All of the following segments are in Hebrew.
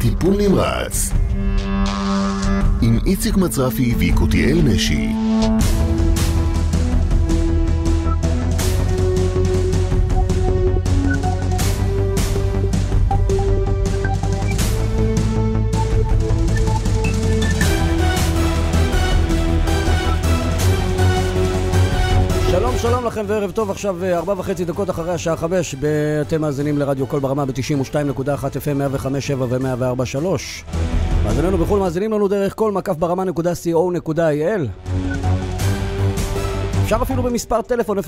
טיפול נמרץ עם איציק מצרפי ויקותיאל משי. שלום לכם וערב טוב. עכשיו 4.5 דקות אחרי השעה 5. אתם מאזינים לרדיו קול ברמה ב-92.1 FM 105.7 ו-104.3. מאזיננו בחול מאזינים לנו דרך כל מקף ברמה.co.il. אפשר אפילו במספר טלפון 03-579-5799.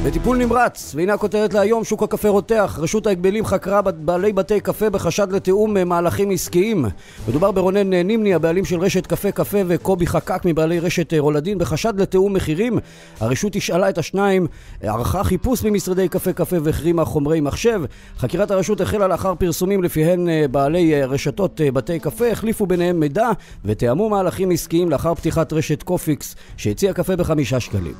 בטיפול נמרץ, והנה הכותרת להיום: שוק הקפה רותח. רשות ההגבלים חקרה בעלי בתי קפה בחשד לתיאום מהלכים עסקיים. מדובר ברונן נימני, הבעלים של רשת קפה, וקובי חקק מבעלי רשת רולדין, בחשד לתיאום מחירים. הרשות תשאלה את השניים, ערכה חיפוש במשרדי קפה והחרימה חומרי מחשב. חקירת הרשות החלה לאחר פרסומים לפיהן בעלי רשתות בתי קפה החליפו ביניהם מידע ותיאמו מהלכים עסקיים לאחר פתיחת רשת קופיקס שהציע קפה ב5 שקלים.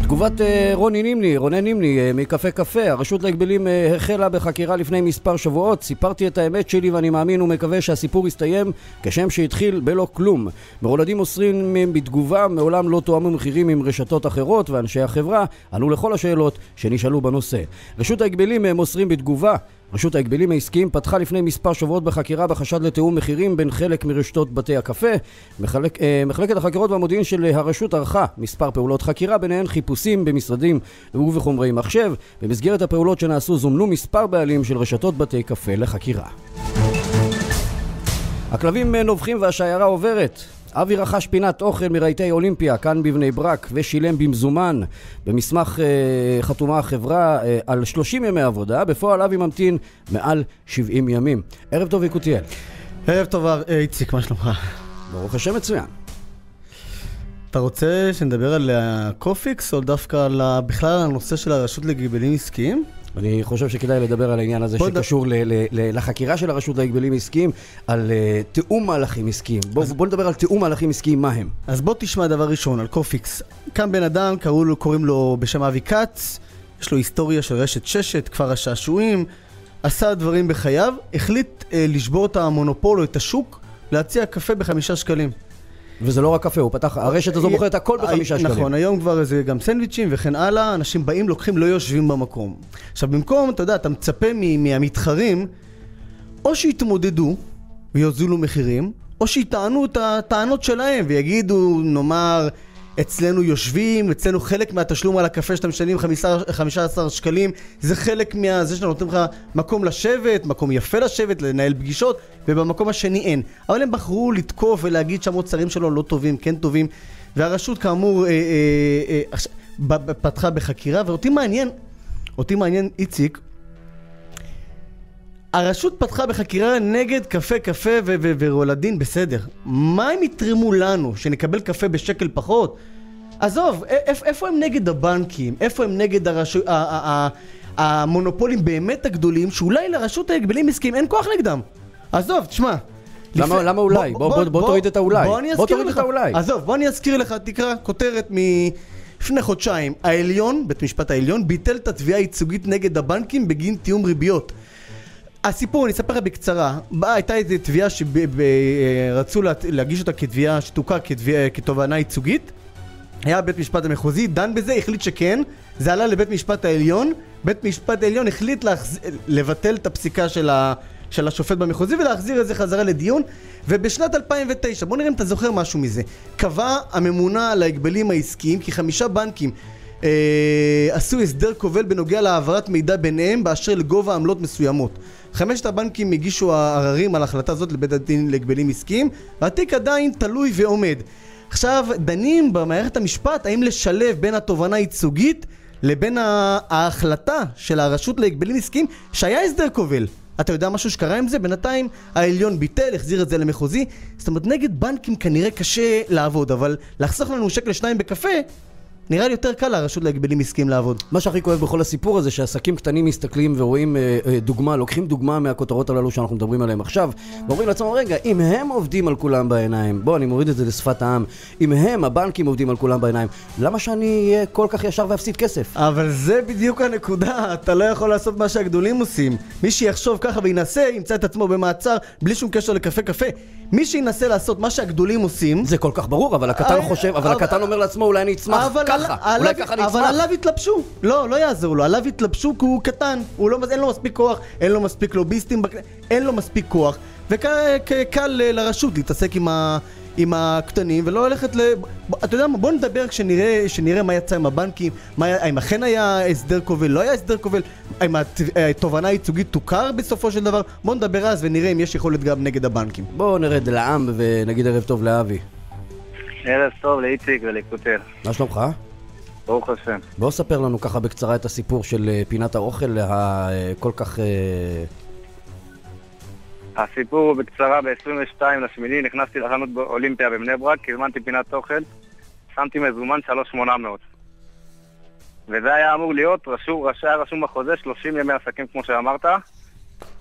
תגובת רונן נימני מקפה. הרשות להגבלים החלה בחקירה לפני מספר שבועות. סיפרתי את האמת שלי ואני מאמין ומקווה שהסיפור יסתיים כשם שהתחיל בלא כלום. מרולדים מוסרים בתגובה, מעולם לא תואמו מחירים עם רשתות אחרות, ואנשי החברה ענו לכל השאלות שנשאלו בנושא. רשות ההגבלים מוסרים בתגובה: רשות ההגבלים העסקיים פתחה לפני מספר שבועות בחקירה בחשד לתיאום מחירים בין חלק מרשתות בתי הקפה. מחלקת החקירות והמודיעין של הרשות ערכה מספר פעולות חקירה, ביניהן חיפושים במשרדים ובחומרי מחשב. במסגרת הפעולות שנעשו זומנו מספר בעלים של רשתות בתי קפה לחקירה. הכלבים נובחים והשיירה עוברת. אבי רכש פינת אוכל מרהיטי אולימפיה כאן בבני ברק ושילם במזומן. במסמך חתומה החברה על 30 ימי עבודה. בפועל אבי ממתין מעל 70 ימים. ערב טוב ויקותיאל. ערב טוב איציק, מה שלומך? ברוך השם מצוין. אתה רוצה שנדבר על הקופיקס או דווקא בכלל על הנושא של הרשות להגבלים עסקיים? אני חושב שכדאי לדבר על העניין הזה שקשור לחקירה של הרשות להגבלים עסקיים, על תיאום מהלכים עסקיים. בוא נדבר על תיאום מהלכים עסקיים, מה הם? אז בוא תשמע דבר ראשון על קופיקס. כאן בן אדם, קוראים לו בשם אבי קץ, יש לו היסטוריה של רשת ששת, כפר השעשועים, עשה דברים בחייו, החליט לשבור את המונופול או את השוק, להציע קפה ב5 שקלים. וזה לא רק קפה, הוא פתח, הרשת הזו מוכרת הכל ב5 שקלים. נכון, היום כבר זה גם סנדוויצ'ים וכן הלאה, אנשים באים, לוקחים, לא יושבים במקום. עכשיו במקום, אתה יודע, אתה מצפה מהמתחרים, או שיתמודדו ויוזילו מחירים, או שיטענו את הטענות שלהם ויגידו, נאמר, אצלנו יושבים, אצלנו חלק מהתשלום על הקפה שאתם משלמים 15 שקלים, זה חלק זה שאתה נותן לך מקום לשבת, מקום יפה לשבת, לנהל פגישות, ובמקום השני אין. אבל הם בחרו לתקוף ולהגיד שהמוצרים שלו לא טובים, כן טובים, והרשות כאמור פתחה בחקירה, ואותי מעניין איציק, הרשות פתחה בחקירה נגד קפה ורולדין, בסדר. מה הם יתרמו לנו? שנקבל קפה בשקל פחות? עזוב, איפה הם נגד הבנקים? איפה הם נגד המונופולים באמת הגדולים, שאולי לרשות ההגבלים עסקיים אין כוח נגדם? עזוב, תשמע. למה אולי? בוא תוריד את האולי. עזוב, בוא אני אזכיר לך, תקרא כותרת לפני חודשיים. בית משפט העליון ביטל את התביעה הייצוגית נגד הבנקים בגין תיאום ריביות. הסיפור, אני אספר לך בקצרה. הייתה איזו תביעה שרצו להגיש אותה כתביעה שתוקה כתובענה ייצוגית. היה בית משפט המחוזי, דן בזה, החליט שכן. זה עלה לבית משפט העליון. בית משפט העליון החליט לבטל את הפסיקה של השופט במחוזי ולהחזיר את זה חזרה לדיון. ובשנת 2009, בוא נראה אם אתה זוכר משהו מזה, קבע הממונה על ההגבלים העסקיים כי 5 בנקים עשו הסדר כובל בנוגע להעברת מידע ביניהם באשר לגובה עמלות מסוימות. 5 הבנקים הגישו עררים על החלטה הזאת לבית הדין להגבלים עסקיים, והתיק עדיין תלוי ועומד. עכשיו דנים במערכת המשפט האם לשלב בין התובענה הייצוגית לבין ההחלטה של הרשות להגבלים עסקיים שהיה הסדר כובל. אתה יודע משהו שקרה עם זה? בינתיים העליון ביטל, החזיר את זה למחוזי. זאת אומרת, נגד בנקים כנראה קשה לעבוד, אבל לחסוך לנו שקל 2 בקפה, נראה לי יותר קל לרשות להגבלים עסקיים לעבוד. מה שהכי כואב בכל הסיפור הזה, שעסקים קטנים מסתכלים ורואים דוגמה, לוקחים דוגמה מהכותרות הללו שאנחנו מדברים עליהם עכשיו, ואומרים לעצמם, רגע, אם הם עובדים על כולם בעיניים, בוא, אני מוריד את זה לשפת העם, אם הם, הבנקים עובדים על כולם בעיניים, למה שאני אהיה כל כך ישר ואפסיד כסף? אבל זה בדיוק הנקודה, אתה לא יכול לעשות מה שהגדולים עושים. מי שיחשוב ככה וינסה, ימצא את עצמו במעצר, בלי שום קשר לקפה. מי שינסה לעשות מה שהגדולים עושים... זה כל כך ברור, אבל הקטן חושב, אבל הקטן אומר לעצמו, אולי אני אצמח ככה, אולי ככה אני אצמח. אבל עליו התלבשו, לא יעזור לו, עליו התלבשו כי הוא קטן, אין לו מספיק כוח, אין לו מספיק לוביסטים, אין לו מספיק כוח, וקל לרשות להתעסק עם הקטנים ולא ללכת אתה יודע מה, בוא נדבר כשנראה מה יצא עם הבנקים, האם אכן היה הסדר כובל, לא היה הסדר כובל, האם התובענה הייצוגית תוכר בסופו של דבר, בוא נדבר אז ונראה אם יש יכולת גם נגד הבנקים. בואו נרד לעם ונגיד ערב טוב לאבי. ערב טוב לאיציק ולקוטל. מה שלומך? ברוך השם. בואו ספר לנו ככה בקצרה את הסיפור של פינת האוכל הכל כך... הסיפור הוא בקצרה, ב-22/8 נכנסתי לחנות אולימפיה בבני ברק, הזמנתי פינת אוכל, שמתי מזומן 3,800. וזה היה אמור להיות, היה רשום בחוזה 30 ימי עסקים כמו שאמרת,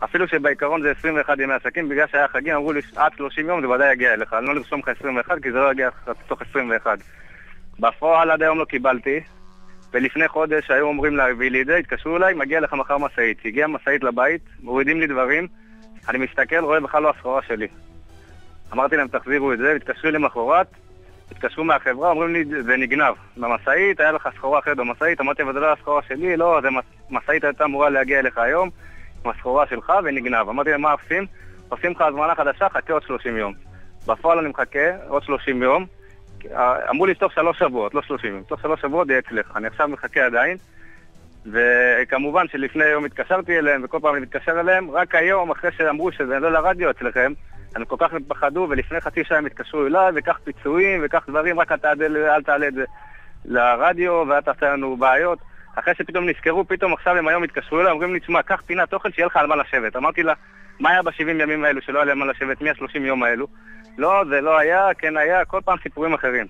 אפילו שבעיקרון זה 21 ימי עסקים, בגלל שהיה חגים אמרו לי עד 30 יום זה ודאי יגיע אליך, אני לא לרשום לך 21 כי זה לא יגיע תוך 21. בפועל עד היום לא קיבלתי, ולפני חודש היו אומרים להביא לי את זה, התקשרו אליי, מגיע לך מחר מסעית. הגיעה מסעית לבית, מורידים לי דברים, אני מסתכל, רואה בכלל לא הסחורה שלי. אמרתי להם תחזירו את זה, התקשרו לי למחרת, התקשרו מהחברה, אומרים לי זה נגנב. במסעית, היה לך סחורה אחרת במסעית, אמרתי אבל זה לא הסחורה שלי, לא, זה מסעית הייתה אמורה להגיע אליך היום, עם הסחורה שלך ונגנב. אמרתי להם מה עושים? עושים לך הזמנה חדשה, חכה עוד 30 יום. בפועל אני מחכה עוד 30 יום, אמרו לי תוך 3 שבועות, לא 30 יום, תוך 3 שבועות זה אצלך. אני עכשיו מחכה עדיין, וכמובן שלפני יום התקשרתי אליהם, וכל פעם אני מתקשר אליהם, רק היום, אחרי שאמרו שזה לא לרדיו אצלכם, הם כל כך מתפחדו, ולפני חצי שעה הם התקשרו אליי, וכך פיצויים, וכך דברים, רק אל תעלה את זה לרדיו, ואל תעשה לנו בעיות. אחרי שפתאום נזכרו, פתאום עכשיו הם היום התקשרו אליי, אומרים לי, תשמע, קח פינת אוכל שיהיה לך על מה לשבת. אמרתי לה, מה היה ב-70 ימים האלו שלא היה לי על מה לשבת, 130 יום האלו? לא, זה לא היה, כן היה, כל פעם סיפורים אחרים.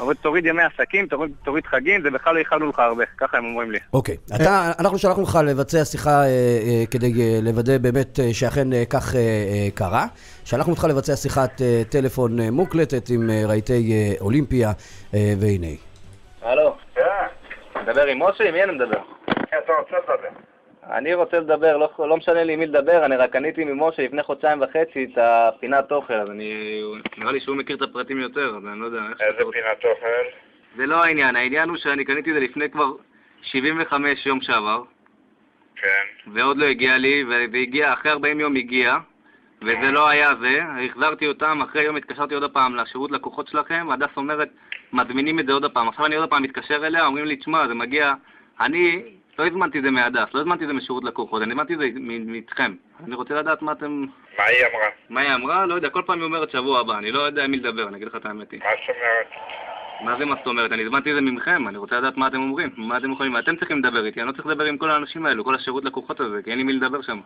אבל תוריד ימי עסקים, תוריד חגים, זה בכלל לא ייחלנו לך הרבה, ככה הם אומרים לי. אוקיי, אנחנו שלחנו לך לבצע שיחה כדי לוודא באמת שאכן כך קרה. שלחנו אותך לבצע שיחת טלפון מוקלטת עם רהיטי אולימפיה, והנה. הלו. כן. מדבר עם משה? מי אני מדבר? כן, אתה רוצה לדבר. אני רוצה לדבר, לא משנה לי מי לדבר, אני רק קניתי ממשה לפני 1.5 חודשים את הפינת אוכל, אז נראה לי שהוא מכיר את הפרטים יותר, אז אני לא יודע איך... איזה פינת אוכל? זה לא העניין הוא שאני קניתי את זה לפני כבר 75 יום שעבר. כן. ועוד לא הגיע לי, והגיע, אחרי 40 יום הגיע, וזה לא היה זה, החזרתי אותם, אחרי יום התקשרתי עוד פעם לשירות לקוחות שלכם, הדס אומרת, מדמינים את זה עוד פעם, עכשיו אני עוד פעם מתקשר אליה, אומרים לי, תשמע, זה מגיע, אני... לא הזמנתי את זה מהדס, לא הזמנתי את זה משירות לקוחות, אני הזמנתי את זה מתכם. אני רוצה לדעת מה אתם... מה היא אמרה? מה היא אמרה? לא יודע, כל פעם היא אומרת שבוע הבא, אני לא יודע מי לדבר, אני אגיד לך את האמת. מה זאת אומרת? מה זה מה זאת אומרת? אני הזמנתי את זה ממכם, אני רוצה לדעת מה אתם אומרים, מה אתם יכולים, אתם צריכים לדבר איתי, אני לא צריך לדבר עם כל האנשים האלו, כל השירות לקוחות הזה, כי אין לי מי לדבר שם.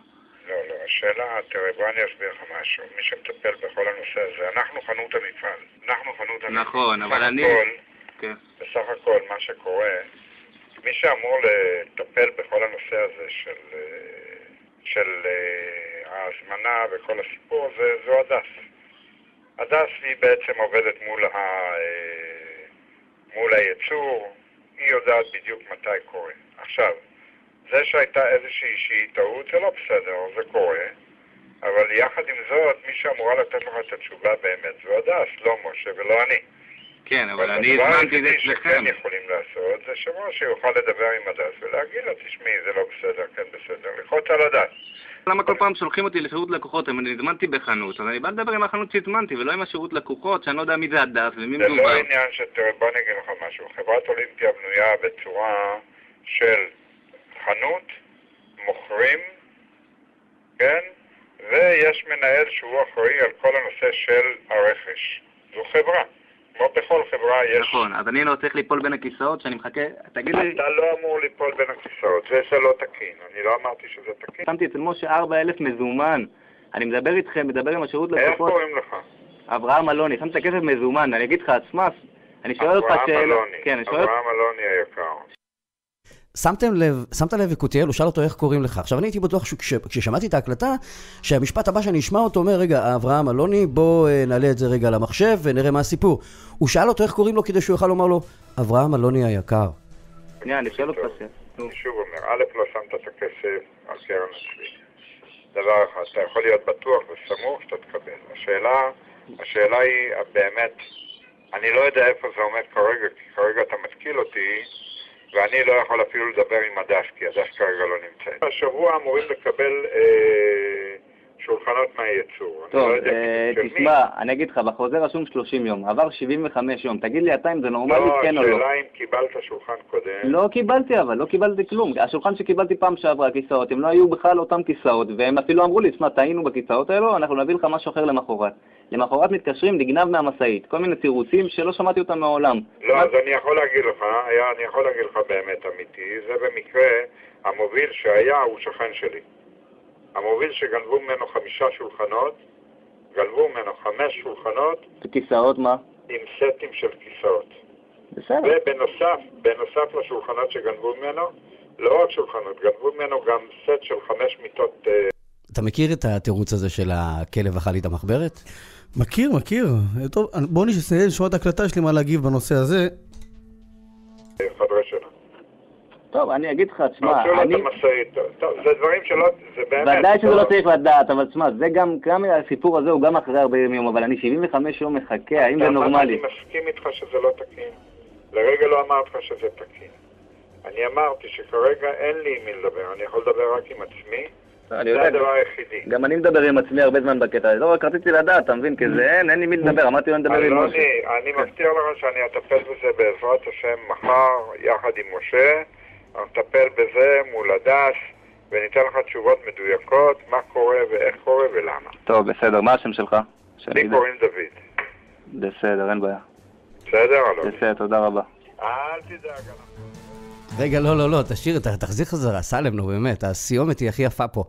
לא, השאלה, תראה, בוא אני אסביר לך משהו, מי שמטפל בכל הנושא הזה, אנחנו חנות המפעל, נכון, אבל אני... בסך הכל, מה שקורה, מי שאמור לטפל בכל הנושא הזה של ההזמנה וכל הסיפור זו הדס. הדס היא בעצם עובדת מול הייצור, היא יודעת בדיוק מתי קורה. עכשיו, זה שהייתה איזושהי טעות זה לא בסדר, זה קורה, אבל יחד עם זאת, מי שאמורה לתת לך את התשובה באמת זו הדס, לא משה ולא אני. כן, אבל אני הזמנתי את זה אצלכם. שכן יכולים לעשות, זה שמשה יוכל לדבר עם הדס ולהגיד לה, תשמעי, זה לא בסדר, כן בסדר, לחוץ על הדס. למה כל פעם שולחים אותי לשירות לקוחות, אני הזמנתי בחנות, אז אני בא לדבר עם החנות שהזמנתי, ולא עם השירות לקוחות, שאני לא יודע מי זה הדס ומי מדובר. זה לא עניין בוא נגיד לך משהו, חברת אולימפיה בנויה בצורה של חנות, מוכרים, כן, ויש מנהל שהוא אחראי על כל הנושא של הרכש. זו חברה. כמו בכל חברה יש... נכון, אז אני לא צריך ליפול בין הכיסאות, שאני מחכה, תגיד לי... אתה לא אמור ליפול בין הכיסאות, זה לא תקין, אני לא אמרתי שזה תקין. שמתי אצל משה 4,000 מזומן, אני מדבר איתכם, מדבר עם השירות איך לקוחות. קוראים לך? אברהם אלוני, שמתי את הכסף מזומן, אני אגיד לך, עצמס, אני שואל אותך שאלה... כן, אני שואל... אברהם אלוני היקר. שמת לב יקותיאל, הוא שאל אותו איך קוראים לך. עכשיו אני הייתי בטוח כששמעתי את ההקלטה, שהמשפט הבא שאני אשמע אותו אומר, רגע, אברהם אלוני, בוא נעלה את זה רגע למחשב ונראה מה הסיפור. הוא שאל אותו איך קוראים לו כדי שהוא יוכל לומר לו, אברהם אלוני היקר. אני שואל אותך ש... אני שוב אומר, א' לא שמת את הכסף על קרן הצבי. דבר אחד, אתה יכול להיות בטוח וסמוך שאתה תקבל. השאלה היא באמת, אני לא יודע איפה זה עומד כרגע, כי כרגע אתה מתקיל אותי, ואני לא יכול אפילו לדבר עם הדש, כי הדש כרגע לא נמצא. השבוע אמורים לקבל שולחנות מהייצור. טוב, תשמע, אני אגיד לך, בחוזה רשום 30 יום, עבר 75 יום, תגיד לי אתה אם זה נורמלי, כן או לא? לא, השאלה אם קיבלת שולחן קודם. לא קיבלתי אבל, לא קיבלתי כלום. השולחן שקיבלתי פעם שעברה, הכיסאות, הם לא היו בכלל אותם כיסאות, והם אפילו אמרו לי, תשמע, טעינו בכיסאות האלו, אנחנו נביא לך משהו אחר למחרת. למחרת מתקשרים, נגנב מהמשאית, כל מיני תירוצים שלא שמעתי אותם מעולם. לא, אז אני יכול להגיד לך באמת אמיתי, זה במקרה, המוביל שהיה הוא שכן שלי. המוביל שגנבו ממנו 5 שולחנות, גנבו ממנו 5 שולחנות. כיסאות מה? עם סטים של כיסאות. בסדר. ובנוסף לשולחנות שגנבו ממנו, לא רק שולחנות, גנבו ממנו גם סט של 5 מיטות... אתה מכיר את התירוץ הזה של הכלב אכל לי את המחברת? מכיר. טוב, בוא נשמע את ההקלטה, יש לי מה להגיב בנושא הזה. חדרי שינה. טוב, אני אגיד לך, תשמע, טוב, זה דברים שלא, זה באמת... ודאי שזה לא צריך לדעת, אבל תשמע, זה גם הסיפור הזה הוא גם אחרי 40 יום, אבל אני 75 יום מחכה, האם זה נורמלי? אני מסכים איתך שזה לא תקין. לרגע לא אמרתי לך שזה תקין. אני אמרתי שכרגע אין לי עם מי לדבר, אני יכול לדבר רק עם עצמי. זה הדבר היחידי. גם אני מדבר עם עצמי הרבה זמן בקטע, לא רק רציתי לדעת, אתה מבין, כי זה אין לי מי לדבר, אמרתי לא נדבר עם משה. אני מבטיח לך שאני אטפל בזה בעזרת השם מחר, יחד עם משה. אני אטפל בזה מול הדס, וניתן לך תשובות מדויקות, מה קורה ואיך קורה ולמה. טוב, בסדר, מה השם שלך? לי קוראים דוד. בסדר, אין בעיה. בסדר, אלון? בסדר, תודה רבה. אל תדאג. רגע, לא, תשאיר, תחזיר חזרה, סלם, נו באמת, הסיומת היא הכי יפה פה.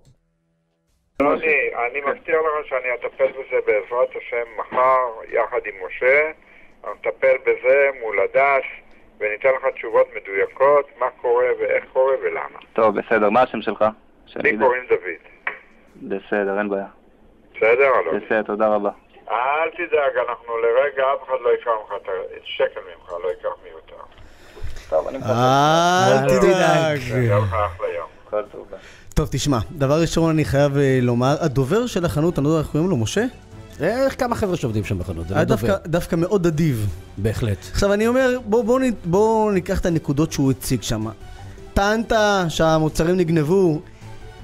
אני מבטיח לך שאני אטפל בזה בעזרת השם מחר, יחד עם משה. אני אטפל בזה מול הדס, וניתן לך תשובות מדויקות, מה קורה ואיך קורה ולמה. טוב, בסדר, מה השם שלך? לי קוראים דוד. בסדר, אין בעיה. בסדר, אלון? בסדר, תודה רבה. אל תדאג, אנחנו לרגע, אף אחד לא יקח ממך, שקל ממך לא ייקח מיותר. טוב, אני אל תדאג. יהיה לך אחלה יום. כל טוב. טוב, תשמע, דבר ראשון אני חייב לומר, הדובר של החנות, אני לא יודע איך קוראים לו, משה? איך כמה חבר'ה שעובדים שם בחנות, זה לא דובר. דווקא מאוד אדיב. בהחלט. עכשיו אני אומר, בואו ניקח את הנקודות שהוא הציג שם. טענת שהמוצרים נגנבו,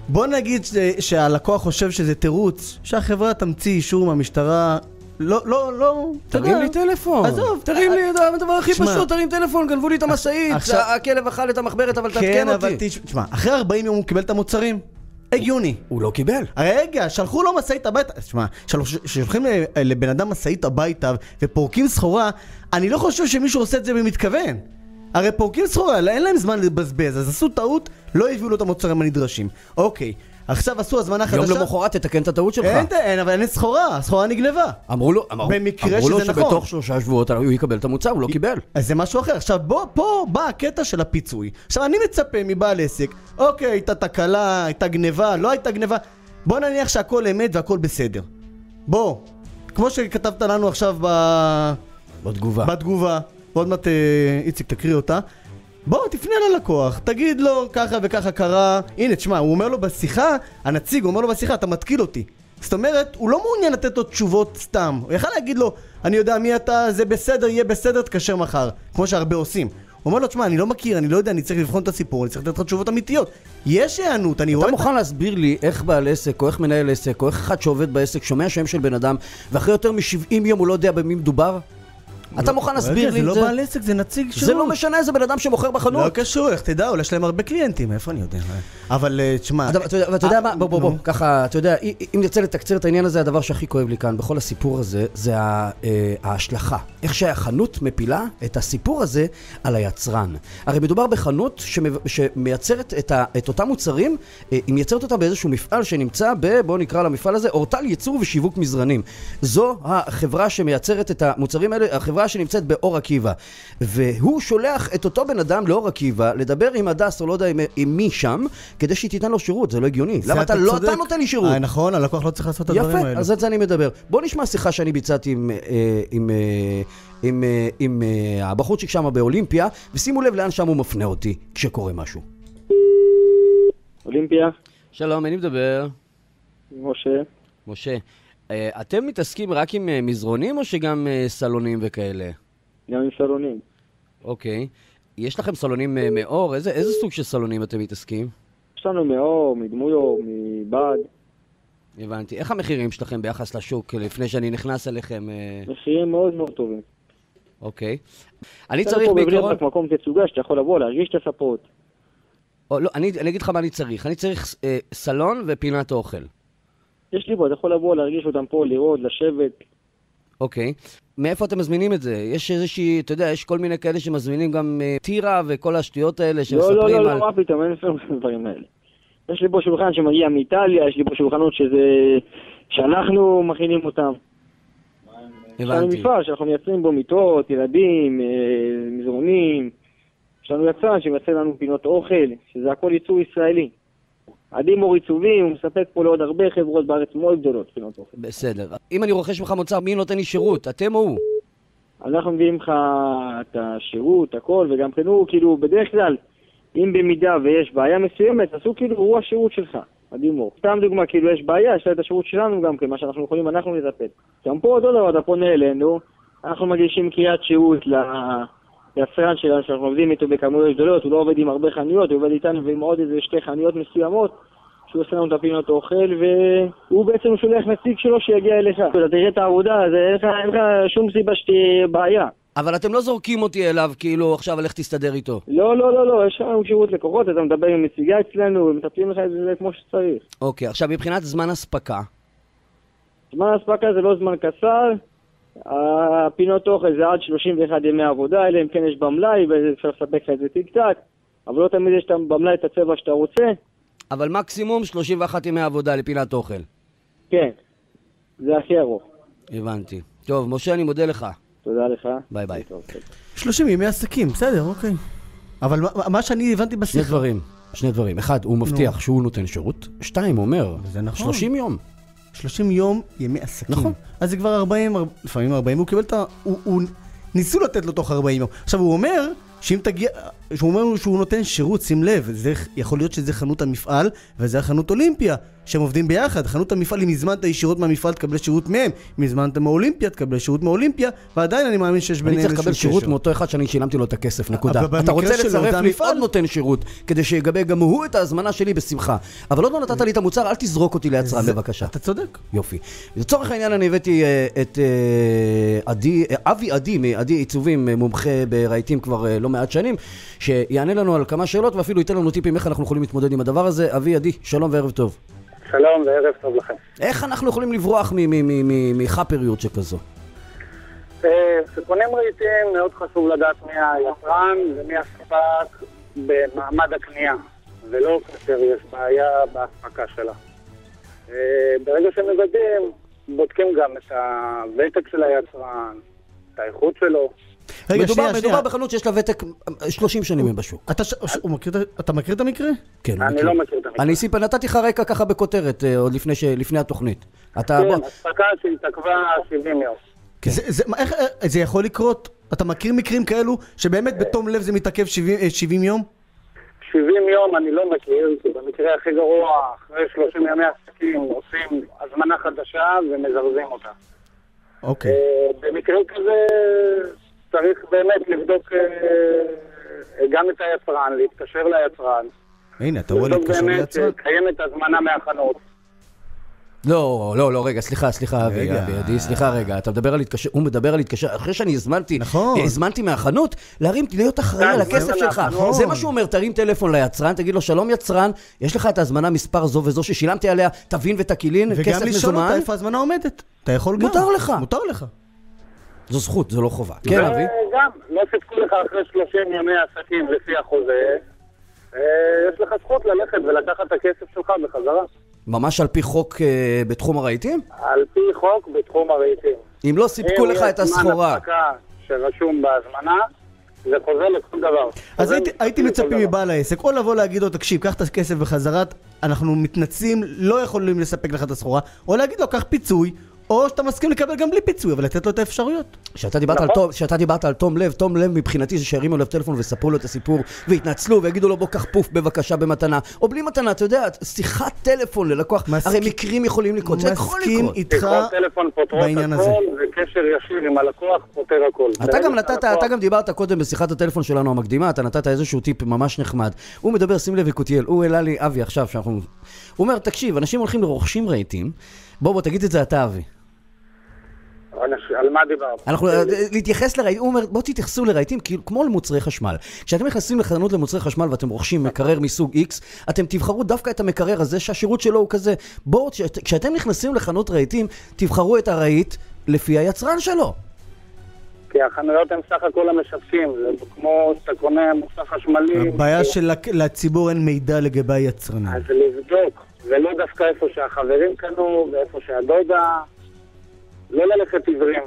בוא נגיד שהלקוח חושב שזה תירוץ, שהחברה תמציא אישור מהמשטרה, לא, תרים לי טלפון. עזוב. תרים לי, הדבר הכי פשוט, תרים טלפון, גנבו לי את המשאית, הכלב אכל את המחברת, אבל תתקן אותי. תשמע, אחרי 40 יום הוא קיבל את המוצרים. הגיוני. הוא לא קיבל. רגע, שלחו לו מסעית הביתה. תשמע, שולחים לבן אדם מסעית הביתה ופורקים סחורה, אני לא חושב שמישהו עושה את זה במתכוון. הרי פורקים סחורה, אין להם זמן לבזבז, אז עשו טעות, לא הביאו לו את המוצרים הנדרשים. אוקיי, עכשיו עשו הזמנה חדשה. יום למחרת תתקן את הטעות שלך. אין, אבל אין סחורה, הסחורה נגנבה. אמרו לו שבתוך 3 שבועות הוא יקבל את המוצר, הוא לא קיבל. אז זה משהו אחר. עכשיו פה בא הקטע של הפיצוי. עכשיו אני מצפה מבעל עסק, אוקיי, הייתה תקלה, הייתה גניבה, לא הייתה גניבה. בוא נניח שהכל אמת והכל בסדר. בוא, כמו שכתבת לנו עכשיו בתגובה, ועוד מעט איציק תקריא אותה. בוא, תפנה ללקוח, תגיד לו ככה וככה קרה. הנה, תשמע, הוא אומר לו בשיחה, הנציג אומר לו בשיחה, אתה מתקיל אותי. זאת אומרת, הוא לא מעוניין לתת לו תשובות סתם. הוא יכול להגיד לו, אני יודע מי אתה, זה בסדר, יהיה בסדר, תקשר מחר. כמו שהרבה עושים. הוא אומר לו, תשמע, אני לא מכיר, אני לא יודע, אני צריך לבחון את הסיפור, אני צריך לתת לך תשובות אמיתיות. יש הענות, אני רואה... אתה מוכן להסביר לי איך בעל עסק, או איך מנהל עסק, או איך אחד שעובד בעסק, שומע שם של בן אדם, ואחרי יותר מ-70 יום הוא לא יודע במי מדובר? אתה מוכן להסביר לי את זה? זה לא בעל עסק, זה נציג שירות. זה לא משנה, זה בן אדם שמוכר בחנות. לא קשור, איך תדע, אולי יש להם הרבה קליינטים, איפה אני יודע? אבל תשמע... ואתה יודע מה, בוא, ככה, אתה יודע, אם נרצה לתקצר את העניין הזה, הדבר שהכי כואב לי כאן, בכל הסיפור הזה, זה ההשלכה. איך שהחנות מפילה את הסיפור הזה על היצרן. הרי מדובר בחנות שמייצרת את אותם מוצרים, היא מייצרת אותם באיזשהו מפעל שנמצא בוא נקרא למפעל הזה, אורטל ייצור ושיווק מזרנים. זו החברה שמייצרת את המוצרים האלה, החברה שנמצאת באור עקיבא. והוא שולח את אותו בן אדם לאור עקיבא, לדבר עם הדס או לא יודע עם מי שם, כדי שהיא תיתן לו שירות, זה לא הגיוני. למה אתה נותן לי שירות? נכון, הלקוח לא צריך לעשות את הדברים האלה. יפה, אז את זה אני מדבר. בוא נשמע שיחה שאני ביצעתי עם הבחורצ'יק שם באולימפיה, ושימו לב לאן שם הוא מפנה אותי כשקורה משהו. אולימפיה. שלום, אני מדבר. משה. אתם מתעסקים רק עם מזרונים או שגם סלונים וכאלה? גם עם סלונים. אוקיי. יש לכם סלונים מאור? איזה סוג של סלונים אתם מתעסקים? יש לנו מאור, מדמויו, מבד. הבנתי. איך המחירים שלכם ביחס לשוק לפני שאני נכנס אליכם? מחירים מאוד מאוד טובים. אוקיי. אני צריך בעיקרון... פה מקום תצוגה שאתה יכול לבוא, להרגיש את הספות. לא, אני אגיד לך מה אני צריך. אני צריך סלון ופינת אוכל. יש לי פה, אתה יכול לבוא, להרגיש אותם פה, לראות, לשבת. אוקיי. מאיפה אתם מזמינים את זה? יש איזושהי, אתה יודע, יש כל מיני כאלה שמזמינים גם טירה וכל השטויות האלה שמספרים על... לא, מה פתאום, אין לפעמים דברים האלה. יש לי פה שולחן שמגיע מאיטליה, יש לי פה שולחנות שאנחנו מכינים אותם. הבנתי. יש לנו מפעל שאנחנו מייצרים בו מיטות, ילדים, מזרונים. יש לנו יצרן שמייצר לנו פינות אוכל, שזה הכל ייצור ישראלי. אדימור עיצובים, הוא מספק פה לעוד הרבה חברות בארץ מאוד גדולות, פינות אוכל. בסדר. אם אני רוכש ממך מוצר, מי נותן לי שירות? אתם או הוא? אנחנו מביאים לך את השירות, הכל, וגם כן הוא, כאילו, בדרך כלל, אם במידה ויש בעיה מסוימת, אז הוא כאילו, הוא השירות שלך, אדימור. סתם דוגמה, כאילו, יש בעיה, יש לה את השירות שלנו גם כן, מה שאנחנו יכולים, אנחנו לטפל. גם פה אותו דבר, אתה פונה אלינו, אנחנו מגישים קריאת שירות ליצרן שלנו, שאנחנו עובדים איתו בכמויות גדולות, הוא לא עובד עם הרבה חנויות, הוא עובד איתנו ועם עוד איזה 2 חנויות מסוימות, שהוא עושה לנו את הפינות אוכל, והוא בעצם שולח נציג שלו שיגיע אליך. אתה תראה את העבודה, אין לך שום סיבה שתהיה בעיה. אבל אתם לא זורקים אותי אליו, כאילו עכשיו הלך תסתדר איתו. לא, יש לנו שירות לקוחות, אתה מדבר עם נציגה אצלנו, ומטפלים לך את זה כמו שצריך. אוקיי, עכשיו מבחינת זמן הספקה. זמן הספקה זה לא זמן קצר, הפינות אוכל זה עד 31 ימי עבודה, אלא אם כן יש במלאי, ואפשר לספק לך את זה טיק-טק, אבל לא תמיד יש במלאי את הצבע שאתה רוצה. אבל מקסימום 31 ימי עבודה לפינת אוכל. כן, זה הכי ארוך. הבנתי. טוב, משה, אני מודה לך. תודה לך. ביי ביי. 30 ימי עסקים, בסדר, אוקיי. אבל מה שאני הבנתי בשיחה... שני דברים. אחד, הוא מבטיח שהוא נותן שירות. 2, הוא אומר, זה נכון. 30 יום. 30 יום ימי עסקים. נכון. אז זה כבר 40, לפעמים 40, הוא קיבל את ה... ניסו לתת לו תוך 40 יום. עכשיו, הוא אומר שאם תגיע... שהוא אומר שהוא נותן שירות, שים לב, זה יכול להיות שזה חנות המפעל, וזה החנות אולימפיה, שהם עובדים ביחד. חנות המפעל, אם הזמנת ישירות מהמפעל, תקבל שירות מהם. אם הזמנת מאולימפיה, תקבל שירות מאולימפיה, ועדיין אני מאמין שיש ביניהם אני צריך לקבל שירות מאותו אחד שאני שילמתי לו את הכסף, נקודה. אתה רוצה לצרף לי עוד נותן שירות, כדי שיגבה גם הוא את ההזמנה שלי בשמחה. אבל עוד לא נתת לי את המוצר, אל תזרוק אותי ליצרן, בבקשה. אתה צודק. יופי. לצורך העניין אני הבאתי את אבי עדי, מעדי עיצובים, מומחה ברהיטים כבר לא מעט שנים, שיענה לנו על כמה שאלות ואפילו ייתן לנו טיפים איך אנחנו יכולים להתמודד עם הדבר הזה. אבי עדי, שלום וערב טוב. שלום וערב טוב לכם. איך אנחנו יכולים לברוח מחאפריות שכזו? כשקונים רהיטים מאוד חשוב לדעת מי היצרן ומי הספק במעמד הקנייה, ולא כאשר יש בעיה בהספקה שלה. ברגע שמוודאים, בודקים גם את הוותק של היצרן, את האיכות שלו. מדובר בחנות שיש לה ותק 30 שנים בשוק. אתה מכיר את המקרה? כן, אני לא מכיר את המקרה. אני נתתי לך רקע ככה בכותרת עוד לפני התוכנית. כן, הספקה שהתעכבה 70 יום. איך זה יכול לקרות? אתה מכיר מקרים כאלו שבאמת בתום לב זה מתעכב 70 יום? 70 יום אני לא מכיר, כי במקרה הכי גרוע, אחרי 30 ימי עסקים עושים הזמנה חדשה ומזרזים אותה. אוקיי. במקרה כזה צריך באמת לבדוק גם את היצרן, להתקשר ליצרן. הנה, אתה רואה להתקשר ליצרן? לבדוק באמת שקיימת הזמנה מהחנות. לא, רגע, סליחה, אבי, סליחה רגע, אתה מדבר על התקשר, הוא מדבר על התקשר, אחרי שאני הזמנתי מהחנות, להיות אחראי על הכסף שלך. זה מה שהוא אומר, תרים טלפון ליצרן, תגיד לו, שלום יצרן, יש לך את ההזמנה מספר זו וזו ששילמתי עליה, תבין ותקילין, כסף מזומן. וגם לשאול אותה איפה ההזמנה עומדת. אתה יכול גם. מותר לך. זו זכות, זו לא חובה. כן, אבי? גם, לא סיפקו לך אחרי 30 ימי עסקים לפי החוזה, יש לך זכות ללכת ולקחת את הכסף שלך בחזרה. ממש על פי חוק בתחום הרהיטים? על פי חוק בתחום הרהיטים. אם לא סיפקו לך את הסחורה. אם יש זמן הפסקה שרשום בהזמנה, זה חוזר לכל דבר. אז הייתי מצפים מבעל העסק, או לבוא להגיד לו, תקשיב, קח את הכסף בחזרה, אנחנו מתנצלים, לא יכולים לספק לך את הסחורה, או להגיד לו, קח פיצוי, או שאתה מסכים לקבל גם בלי פיצוי, אבל לתת לו את האפשרויות. כשאתה דיברת על תום לב מבחינתי זה שירימו לו טלפון וספרו לו את הסיפור, והתנצלו ויגידו לו בוא קח פוף בבקשה במתנה, או בלי מתנה, אתה יודע, שיחת טלפון ללקוח, הרי מקרים יכולים לקרות, זה יכול לקרות. מסכים איתך בעניין הזה. וקשר ישיר עם הלקוח פותר הכל. אתה גם דיברת קודם בשיחת הטלפון שלנו המקדימה, אתה נתת איזשהו טיפ ממש נחמד. הוא מדבר, שים לב יקותיאל, הוא העלה לי אבי עכשיו, הוא אומר, תקשיב, אנשים הולכים לרוכשים רהיטים, בוא תגיד את זה אתה אבי. על מה דיברנו? אנחנו להתייחס לרהיטים, הוא אומר, בוא תתייחסו לרהיטים כמו למוצרי חשמל. כשאתם נכנסים לחנות למוצרי חשמל ואתם רוכשים מקרר מסוג X, אתם תבחרו דווקא את המקרר הזה שהשירות שלו הוא כזה. בואו, כשאתם נכנסים לחנות רהיטים, תבחרו את הרהיט לפי היצרן שלו. כי החנויות הם סך הכל המשתפים, זה כמו שאתה קונה מוצר חשמלי. הבעיה שלציבור אין מידע לגבי היצרנים. אז לבדוק, ולא דווקא איפה שהחברים קנו, ואיפה שהדודה, לא ללכת עיוורים.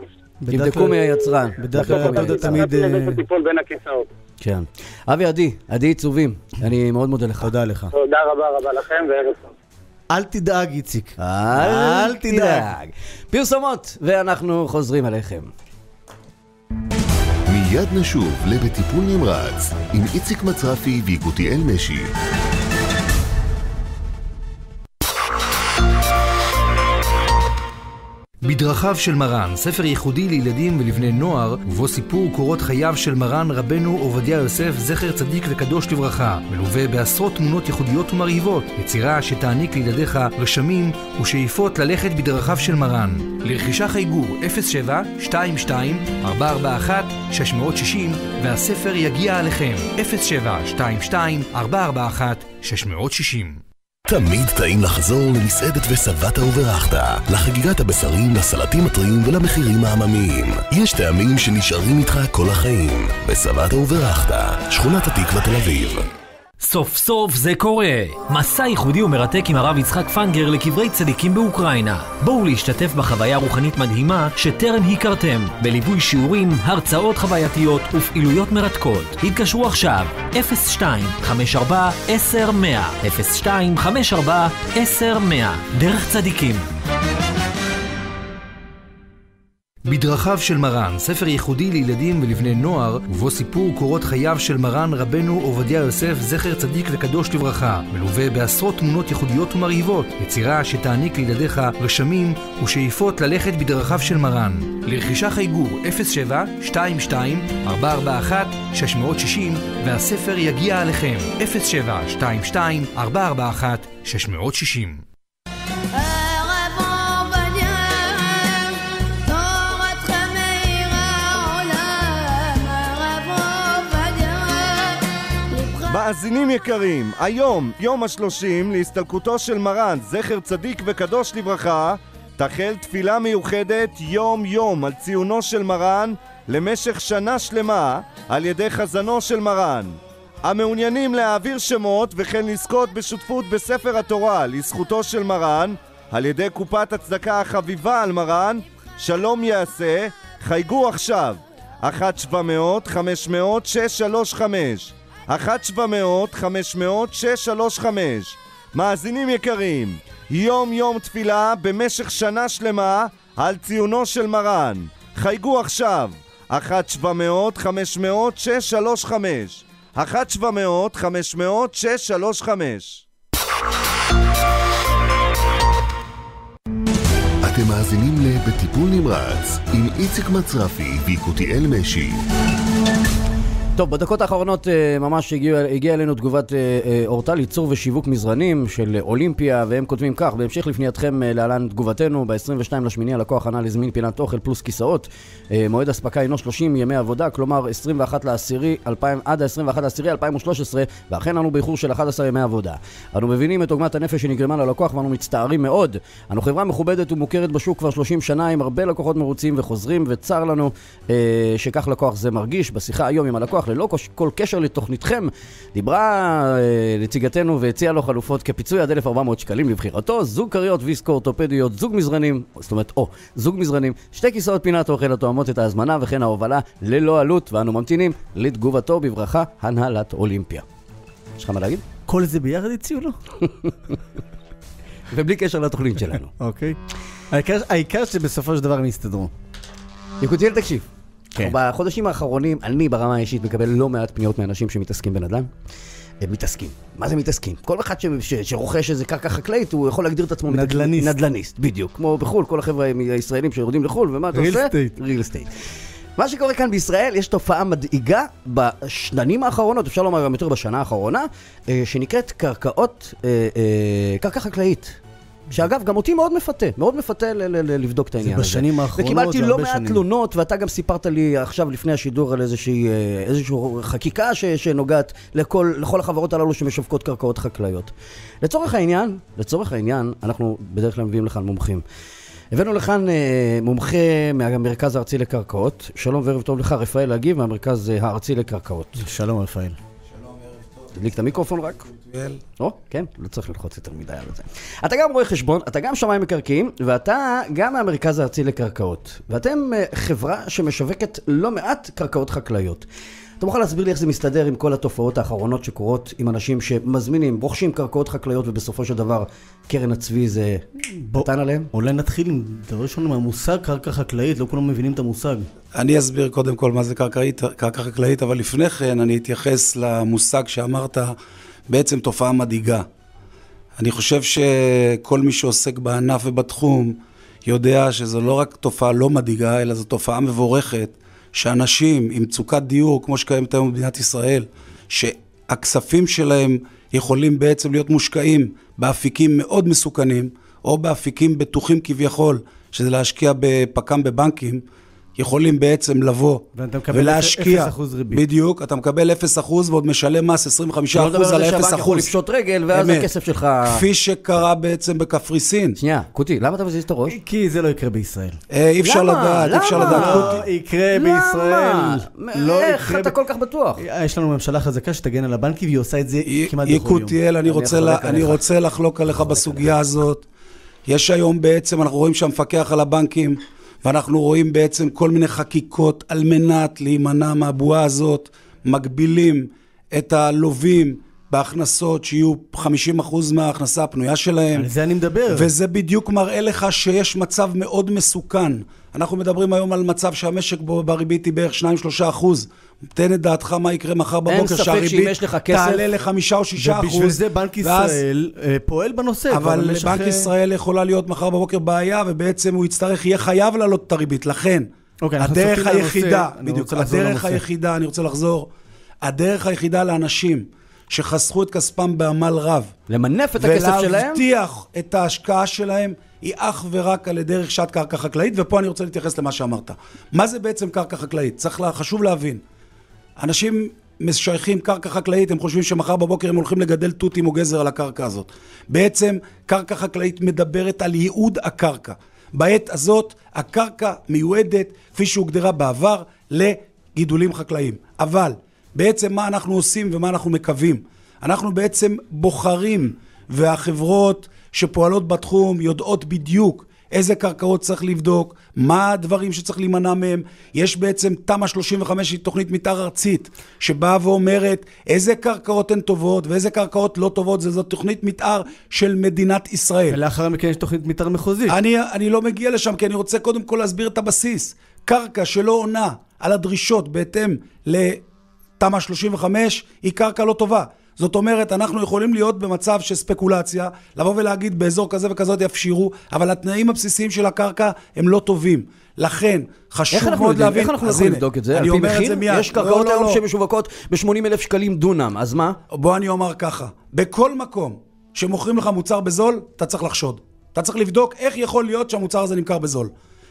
תבדקו מהיצרן. בדרך כלל הדודה תמיד... זה טיפול בין הכיסאות. כן. אבי עדי עיצובים, אני מאוד מודה לך. תודה לך. תודה רבה לכם וערב טוב. אל תדאג איציק. אל תדאג. פרסומות, ואנחנו חוזרים אליכם. מיד נשוב לבטיפול נמרץ עם איציק מצרפי ויקותיאל משי. בדרכיו של מרן, ספר ייחודי לילדים ולבני נוער, ובו סיפור קורות חייו של מרן רבנו עובדיה יוסף, זכר צדיק וקדוש לברכה, מלווה בעשרות תמונות ייחודיות ומרהיבות, יצירה שתעניק לילדיך רשמים ושאיפות ללכת בדרכיו של מרן. לרכישה חייגו 07-22-441-660 והספר יגיע עליכם 07-22-441-660. תמיד טעים לחזור למסעדת וסבתה וברכתה, לחגיגת הבשרים, לסלטים הטריים ולמחירים העממיים. יש טעמים שנשארים איתך כל החיים. בסבתה וברכתה, שכונת התקווה תל אביב. סוף סוף זה קורה. מסע ייחודי ומרתק עם הרב יצחק פנגר לקברי צדיקים באוקראינה. בואו להשתתף בחוויה רוחנית מדהימה שטרם הכרתם, בליווי שיעורים, הרצאות חווייתיות ופעילויות מרתקות. התקשרו עכשיו 02-54-10-100 02-54-10-100 דרך צדיקים. בדרכיו של מרן, ספר ייחודי לילדים ולבני נוער, ובו סיפור קורות חייו של מרן רבנו עובדיה יוסף, זכר צדיק וקדוש לברכה, מלווה בעשרות תמונות ייחודיות ומרהיבות, יצירה שתעניק לילדיך רשמים ושאיפות ללכת בדרכיו של מרן. לרכישה חייגו 07-22-441-660 והספר יגיע עליכם 07-22-441-660. מאזינים יקרים, היום, יום ה-30 להסתלקותו של מרן, זכר צדיק וקדוש לברכה, תחל תפילה מיוחדת יום-יום על ציונו של מרן למשך שנה שלמה על ידי חזנו של מרן. המעוניינים להעביר שמות וכן לזכות בשותפות בספר התורה לזכותו של מרן על ידי קופת הצדקה החביבה על מרן, שלום יעשה, חייגו עכשיו 1-700-500-635 1-700-500-635. מאזינים יקרים, יום יום תפילה במשך שנה שלמה על ציונו של מרן. חייגו עכשיו 1-700-500-635 1-700-500-635. אתם מאזינים לבטיפול נמרץ עם איציק מצרפי ויקותיאל משי. טוב, בדקות האחרונות ממש הגיעה אלינו תגובת אורטל, ייצור ושיווק מזרנים של אולימפיה, והם כותבים כך: בהמשך לפנייתכם להלן תגובתנו, ב-22/8 הלקוח ענה לזמין פינת אוכל פלוס כיסאות. מועד הספקה הינו 30 ימי עבודה, כלומר 21/10/2013, ואכן אנו באיחור של 11 ימי עבודה. אנו מבינים את עוגמת הנפש שנגרמה ללקוח ואנו מצטערים מאוד. אנו חברה מכובדת ומוכרת בשוק כבר 30 שנה עם הרבה לקוחות מרוצים וחוזרים, וצר לנו שכך לקוח זה מרגיש. בשיחה היום עם הלקוח ללא כל קשר לתוכניתכם דיברה נציגתנו והציעה לו חלופות כפיצוי עד 1,400 שקלים לבחירתו: זוג קריות ויסקו אורתופדיות, זוג מזרנים, זאת אומרת זוג מזרנים, 2 כיסאות פינת אוכל התואמות את ההזמנה, וכן ההובלה ללא עלות, ואנו ממתינים לתגובתו. בברכה, הנהלת אולימפיה. יש לך מה להגיד? כל זה ביחד הציעו לו? ובלי קשר לתוכנית שלנו. אוקיי. העיקר שבסופו של דבר הם יסתדרו. יקותיאל, תקשיב. בחודשים האחרונים אני ברמה האישית מקבל לא מעט פניות מאנשים שמתעסקים בנדל"ן. הם מתעסקים. מה זה מתעסקים? כל אחד שרוכש איזה קרקע חקלאית הוא יכול להגדיר את עצמו נדל"ניסט. נדל"ניסט, בדיוק. כמו בחול, כל החבר'ה הישראלים שיורדים לחול, ומה אתה עושה? ריל אסטייט. מה שקורה כאן בישראל, יש תופעה מדאיגה בשנים האחרונות, אפשר לומר גם יותר בשנה האחרונה, שנקראת קרקע חקלאית. שאגב, גם אותי מאוד מפתה לבדוק את העניין הזה. זה בשנים האחרונות, וקיבלתי לא מעט תלונות, ואתה גם סיפרת לי עכשיו לפני השידור על איזושהי חקיקה שנוגעת לכל החברות הללו שמשווקות קרקעות חקלאיות. לצורך העניין, אנחנו בדרך כלל מביאים לכאן מומחים. הבאנו לכאן מומחה מהמרכז הארצי לקרקעות. שלום וערב טוב לך, רפאל להגיב מהמרכז הארצי לקרקעות. שלום רפאל. תדליק את המיקרופון רק. כן, לא צריך ללחוץ יותר מדי על זה. אתה גם רואה חשבון, אתה גם שמאי מקרקעין, ואתה גם מהמרכז הארצי לקרקעות. ואתם חברה שמשווקת לא מעט קרקעות חקלאיות. אתה מוכן להסביר לי איך זה מסתדר עם כל התופעות האחרונות שקורות עם אנשים שמזמינים, רוכשים קרקעות חקלאיות, ובסופו של דבר קרן הצבי זה נתן עליהם? אולי נתחיל עם דבר ראשון מהמושג קרקע חקלאית, לא כולם מבינים את המושג. אני אסביר קודם כל מה זה קרקע חקלאית, אבל לפני כן אני אתייחס למושג שאמרת, בעצם תופעה מדאיגה. אני חושב שכל מי שעוסק בענף ובתחום יודע שזו לא רק תופעה לא מדאיגה, אלא זו תופעה מבורכת, שאנשים עם מצוקת דיור, כמו שקיימת היום במדינת ישראל, שהכספים שלהם יכולים בעצם להיות מושקעים באפיקים מאוד מסוכנים, או באפיקים בטוחים כביכול, שזה להשקיע בפקם בבנקים, יכולים בעצם לבוא ולהשקיע. 0% ריבית. בדיוק, אתה מקבל 0% ועוד משלם מס 25% על 0%. לא דבר על זה שהבנק יכול לפשוט רגל, ואז הכסף שלך... כפי שקרה בעצם בקפריסין. שנייה, קוטי, למה אתה מזיז את הראש? כי זה לא יקרה בישראל. אי אפשר לדעת, אי אפשר לדעת. לא יקרה בישראל. למה? איך אתה כל כך בטוח? יש לנו ממשלה חזקה שתגן על הבנקים, והיא עושה את זה כמעט בכל יום. יקותיאל, אני רוצה לחלוק עליך בסוגיה הזאת. יש היום בעצם, אנחנו רואים שהמפקח על הבנקים, ואנחנו רואים בעצם כל מיני חקיקות על מנת להימנע מהבועה הזאת, מגבילים את הלווים בהכנסות שיהיו 50% מההכנסה הפנויה שלהם. על זה אני מדבר. וזה בדיוק מראה לך שיש מצב מאוד מסוכן. אנחנו מדברים היום על מצב שהמשק בו בריבית היא בערך 2-3%. תן את דעתך מה יקרה מחר בבוקר שהריבית תעלה ל5 או 6%. ובשביל זה בנק ישראל פועל בנושא. אבל בנק ישראל יכולה להיות מחר בבוקר בעיה, ובעצם הוא יהיה חייב לעלות את הריבית. לכן, הדרך היחידה, בדיוק, אני רוצה לחזור, הדרך היחידה לאנשים שחסכו את כספם בעמל רב, למנף את הכסף שלהם, ולהבטיח את ההשקעה שלהם, היא אך ורק על ידי רכישת קרקע חקלאית. ופה אני רוצה להתייחס למה שאמרת. מה זה בעצם קרקע חקלאית? חשוב להבין. אנשים משייכים קרקע חקלאית, הם חושבים שמחר בבוקר הם הולכים לגדל תותים או גזר על הקרקע הזאת. בעצם קרקע חקלאית מדברת על ייעוד הקרקע. בעת הזאת הקרקע מיועדת, כפי שהוגדרה בעבר, לגידולים חקלאיים. אבל בעצם מה אנחנו עושים ומה אנחנו מקווים? אנחנו בעצם בוחרים, והחברות שפועלות בתחום יודעות בדיוק איזה קרקעות צריך לבדוק, מה הדברים שצריך להימנע מהם. יש בעצם תמ"א 35, היא תוכנית מתאר ארצית, שבאה ואומרת איזה קרקעות הן טובות ואיזה קרקעות לא טובות. זאת תוכנית מתאר של מדינת ישראל. ולאחר מכן יש תוכנית מתאר מחוזית. אני לא מגיע לשם, כי אני רוצה קודם כל להסביר את הבסיס. קרקע שלא עונה על הדרישות בהתאם לתמ"א 35, היא קרקע לא טובה. זאת אומרת, אנחנו יכולים להיות במצב של ספקולציה, לבוא ולהגיד באזור כזה וכזאת יפשירו, אבל התנאים הבסיסיים של הקרקע הם לא טובים. לכן, חשוב מאוד להבין... איך אנחנו יכולים לבדוק את זה? על פי מחיר? יש קרקעות היום שמשווקות ב-80,000 שקלים דונם, אז מה? בוא אני אומר ככה, בכל מקום שמוכרים לך מוצר בזול, אתה צריך לחשוד. אתה צריך לבדוק איך יכול להיות שהמוצר הזה נמכר בזול.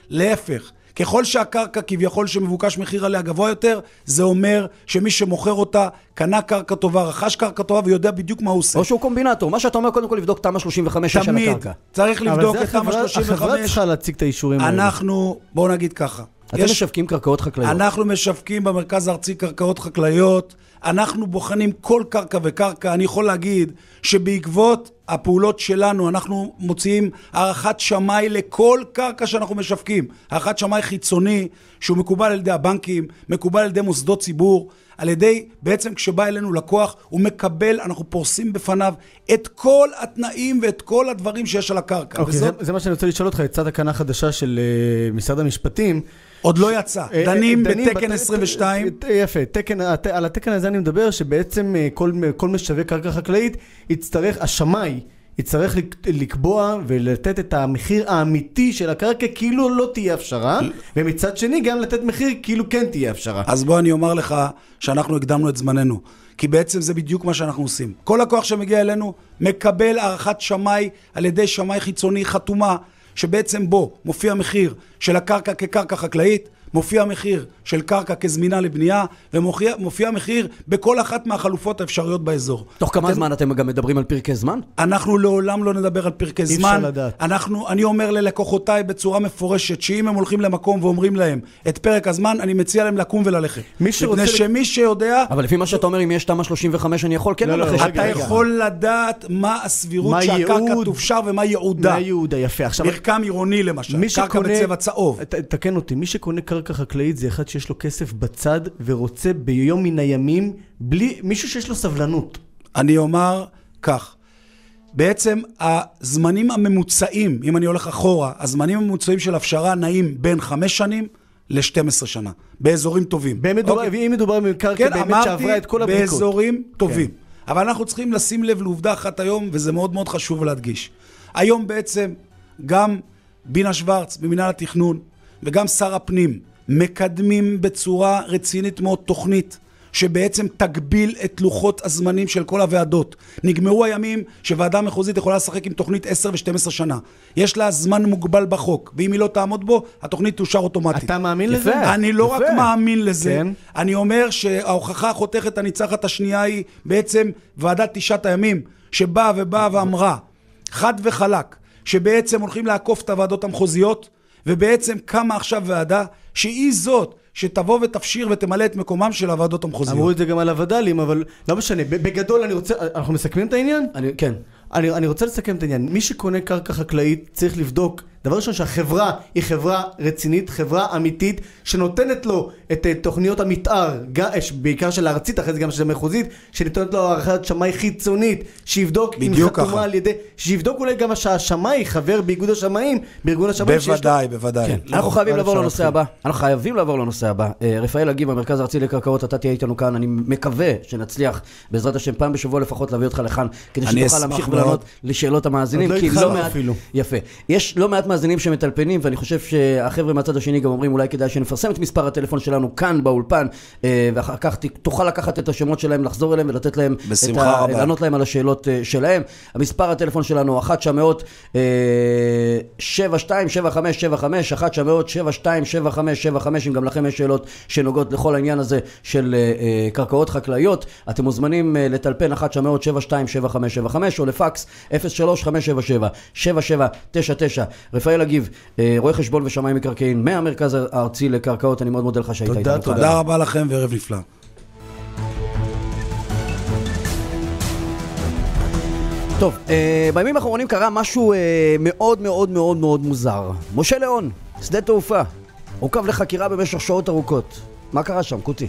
להפך, ככל שהקרקע כביכול שמבוקש מחיר עליה גבוה יותר, זה אומר שמי שמוכר אותה קנה קרקע טובה, רכש קרקע טובה ויודע בדיוק מה הוא עושה. או שהוא קומבינטור. מה שאתה אומר, קודם כל לבדוק תמ"א 35 של הקרקע. תמיד צריך לבדוק את תמ"א 35. החברה צריכה להציג את האישורים האלה. אנחנו, בואו נגיד ככה. אתם משווקים קרקעות חקלאיות. אנחנו משווקים במרכז הארצי קרקעות חקלאיות. אנחנו בוחנים כל קרקע וקרקע. אני יכול להגיד שבעקבות הפעולות שלנו אנחנו מוציאים הערכת שמאי לכל קרקע שאנחנו משווקים. הערכת שמאי חיצוני שהוא מקובל על ידי הבנקים, מקובל על ידי מוסדות ציבור, על ידי, בעצם כשבא אלינו לקוח, הוא מקבל, אנחנו פורסים בפניו את כל התנאים ואת כל הדברים שיש על הקרקע. אוקיי, זה מה שאני רוצה לשאול אותך, יצאה תקנה חדשה של משרד המשפטים. עוד לא יצא, דנים בתקן 22. יפה, על התקן הזה אני מדבר שבעצם כל משווק קרקע חקלאית יצטרך, השמאי יצטרך לקבוע ולתת את המחיר האמיתי של הקרקע כאילו לא תהיה אפשרה, ומצד שני גם לתת מחיר כאילו כן תהיה אפשרה. אז בוא אני אומר לך שאנחנו הקדמנו את זמננו, כי בעצם זה בדיוק מה שאנחנו עושים. כל לקוח שמגיע אלינו מקבל הערכת שמאי על ידי שמאי חיצוני חתומה, שבעצם בו מופיע מחיר של הקרקע כקרקע חקלאית, מופיע מחיר של קרקע כזמינה לבנייה, ומופיע מחיר בכל אחת מהחלופות האפשריות באזור. תוך כמה זמן אתם גם מדברים על פרקי זמן? אנחנו לעולם לא נדבר על פרקי זמן. אי אפשר לדעת. אני אומר ללקוחותיי בצורה מפורשת, שאם הם הולכים למקום ואומרים להם את פרק הזמן, אני מציע להם לקום וללכת. מפני שמי שיודע... אבל לפי מה שאתה אומר, אם יש תמ"א 35, אני יכול כן ללכת. אתה יכול לדעת מה הסבירות שהקרקע תופשר ומה ייעודה. מה ייעודה, יפה. מרקם עירוני למשל, קרקע בצבע צהוב. תקן אותי, מי שקונה קרקע חקלאית זה אחד שיש לו כסף בצד ורוצה ביום מן הימים בלי מישהו שיש לו סבלנות. אני אומר כך, בעצם הזמנים הממוצעים, אם אני הולך אחורה, הזמנים הממוצעים של הפשרה נעים בין 5 שנים ל-12 שנה, באזורים טובים. אם מדובר בקרקע באמת שעברה את כל הבדיקות. באזורים טובים. אבל אנחנו צריכים לשים לב לעובדה אחת היום, וזה מאוד מאוד חשוב להדגיש. היום בעצם גם בינה שוורץ במינהל התכנון, וגם שר הפנים מקדמים בצורה רצינית מאוד תוכנית שבעצם תגביל את לוחות הזמנים של כל הוועדות. נגמרו הימים שוועדה מחוזית יכולה לשחק עם תוכנית 10 ו-12 שנה. יש לה זמן מוגבל בחוק, ואם היא לא תעמוד בו, התוכנית תאושר אוטומטית. אתה מאמין לזה? אני לא רק מאמין לזה, אני אומר שההוכחה החותכת הניצחת השנייה היא בעצם ועדת 9 הימים, שבאה ואמרה, חד וחלק, שבעצם הולכים לעקוף את הוועדות המחוזיות, ובעצם קמה עכשיו ועדה שהיא זאת שתבוא ותפשיר ותמלא את מקומם של הוועדות המחוזיות. אמרו את זה גם על הוודלים, אבל לא משנה. בגדול אני רוצה... אנחנו מסכמים את העניין? כן. אני רוצה לסכם את העניין. מי שקונה קרקע חקלאית צריך לבדוק, דבר ראשון שהחברה היא חברה רצינית, חברה אמיתית, שנותנת לו את תוכניות המתאר, בעיקר של הארצית, אחרי זה גם של המחוזית, שנותנת לו הערכת שמאי חיצונית, שיבדוק עם חתומה על ידי, שיבדוק אולי גם שהשמאי חבר באיגוד השמאים, בארגון השמאים. בוודאי. אנחנו חייבים לעבור לנושא הבא. רפאל אגיב, המרכז הארצי לקרקעות, אתה תהיה איתנו כאן, אני מקווה שנצליח בעזרת השם פעם בשבוע לפחות להביא אותך לכאן, כדי שתוכל להמשיך ולענות לשאלות המאזינים. יפה. יש לא מעט מאזינים שמטלפנים, ואני חושב שהחבר'ה מהצד השני גם אומרים אולי כדאי שנפרסם את מספר הטלפון שלנו כאן באולפן, ואחר כך תוכל לקחת את השמות שלהם, לחזור אליהם ולתת להם, לענות להם על השאלות שלהם. המספר הטלפון שלנו 1-900-727575, 1-900-727575, אם גם לכם יש שאלות שנוגעות לכל העניין הזה של קרקעות חקלאיות, אתם מוזמנים לטלפן 1-900-727575, או לפקס 03-577-7799. רפאל אגיב, רואה חשבון ושמאי מקרקעין מהמרכז הארצי לקרקעות, אני מאוד מודה לך שהיית איתנו. תודה רבה לכם וערב נפלא. טוב, בימים האחרונים קרה משהו מאוד מאוד מאוד מאוד מוזר. משה ליאון, שדה תעופה, עוכב לחקירה במשך שעות ארוכות. מה קרה שם, קוטי?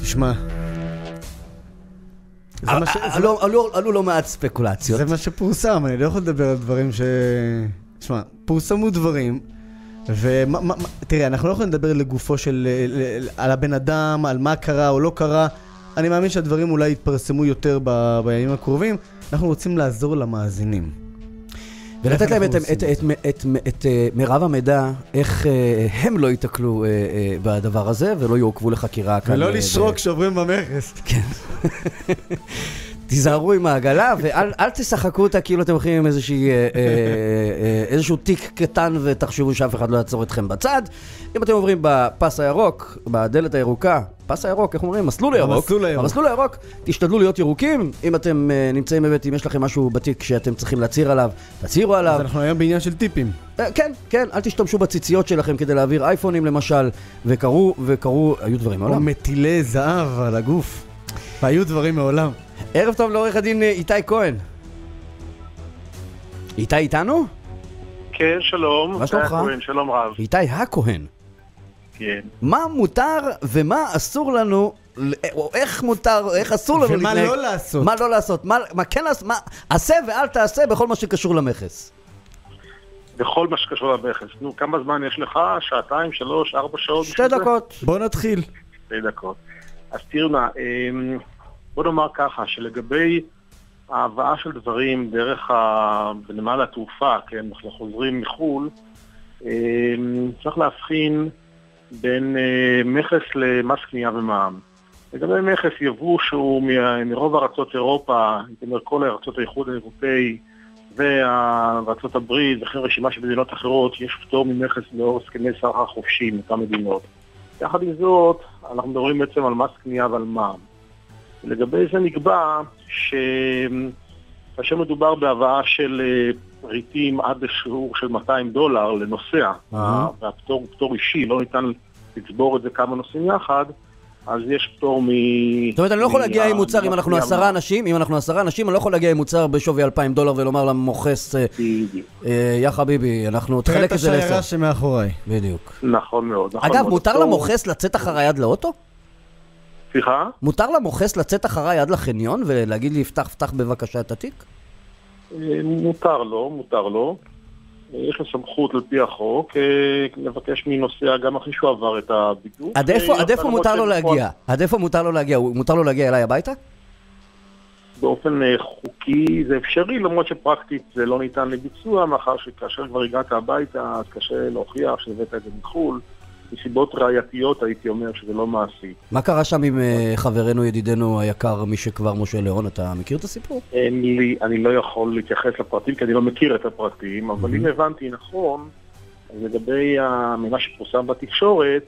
תשמע, עלו לא מעט ספקולציות. זה מה שפורסם, אני לא יכול לדבר על דברים תשמע, פורסמו דברים, תראה, אנחנו לא יכולים לדבר לגופו על הבן אדם, על מה קרה או לא קרה. אני מאמין שהדברים אולי יתפרסמו יותר בימים הקרובים. אנחנו רוצים לעזור למאזינים. ולתת להם את מרב המידע, איך הם לא ייתקלו בדבר הזה, ולא יעוקבו לחקירה. ולא לשרוק שעוברים במכס. כן. תיזהרו עם העגלה, ואל תשחקו אותה כאילו אתם הולכים עם איזשהו תיק קטן, ותחשבו שאף אחד לא יעצור אתכם בצד. אם אתם עוברים בפס הירוק, בדלת הירוקה, פס הירוק, איך אומרים? מסלול הירוק. המסלול הירוק, תשתדלו להיות ירוקים. אם אתם נמצאים בבית, אם יש לכם משהו בתיק שאתם צריכים להצהיר עליו, תצהירו עליו. אז אנחנו היום בעניין של טיפים. כן, כן, אל תשתמשו בציציות שלכם כדי להעביר אייפונים למשל, וקרו, היו דברים מעולם. או מטילי זהב על הגוף. והיו דברים מעולם. ערב טוב לעורך הדין איתי כהן. איתי איתנו? כן, שלום. מה שלומך? שלום רב. איתי הכהן. כן. מה מותר ומה אסור לנו, או איך מותר, איך אסור לנו ומה לא לעשות. מה לא לעשות, מה כן לעשות, מה עשה ואל תעשה בכל מה שקשור למכס. בכל מה שקשור למכס. נו, כמה זמן יש לך? 2, 3, 4 שעות? 2 דקות. בוא נתחיל. 2 דקות. אז תראו נא, בוא נאמר ככה, שלגבי ההבאה של דברים דרך בנמל התעופה, כן, אנחנו חוזרים מחול, צריך להבחין בין מכס למס קנייה ומע"מ. לגבי מכס יבוא שהוא מרוב ארצות אירופה, זאת אומרת כל ארצות האיחוד האירופאי וארצות הברית וכן רשימה של מדינות אחרות, יש פטור ממכס לאור הסכמי סחר חופשי מאותן מדינות. יחד עם זאת, אנחנו מדברים בעצם על מס קנייה ועל מע"מ. לגבי זה נקבע כאשר מדובר בהבאה של פריטים עד לשיעור של $200 לנוסע, והפטור הוא פטור אישי, לא ניתן לצבור את זה כמה נוסעים יחד, אז יש פטור זאת אומרת, אני לא יכול להגיע עם מוצר, אם אנחנו 10 אנשים, אני לא יכול להגיע עם מוצר בשווי $2,000 ולומר למוכס, יא חביבי, אנחנו תחלק את זה תראה את השיירה שמאחוריי. בדיוק. נכון מאוד. אגב, מותר למוכס לצאת אחריי עד לאוטו? סליחה? מותר למוכס לצאת אחריי עד לחניון ולהגיד לי, פתח בבקשה את התיק? מותר לו. יש לו סמכות על פי החוק, לבקש מנוסע גם אחרי שהוא עבר את הבידוק. עד איפה מותר לו להגיע? עד איפה מותר לו להגיע? מותר לו להגיע אליי הביתה? באופן חוקי זה אפשרי, למרות שפרקטית זה לא ניתן לביצוע, מאחר שכאשר כבר הגעת הביתה, אז קשה להוכיח שהבאת את זה מחול. מסיבות ראייתיות הייתי אומר שזה לא מעשי. מה קרה שם עם חברנו, ידידנו היקר, מי שכבר משה ליאון? אתה מכיר את הסיפור? אני לא יכול להתייחס לפרטים, כי אני לא מכיר את הפרטים, אבל אם הבנתי נכון, לגבי מה שפורסם בתקשורת,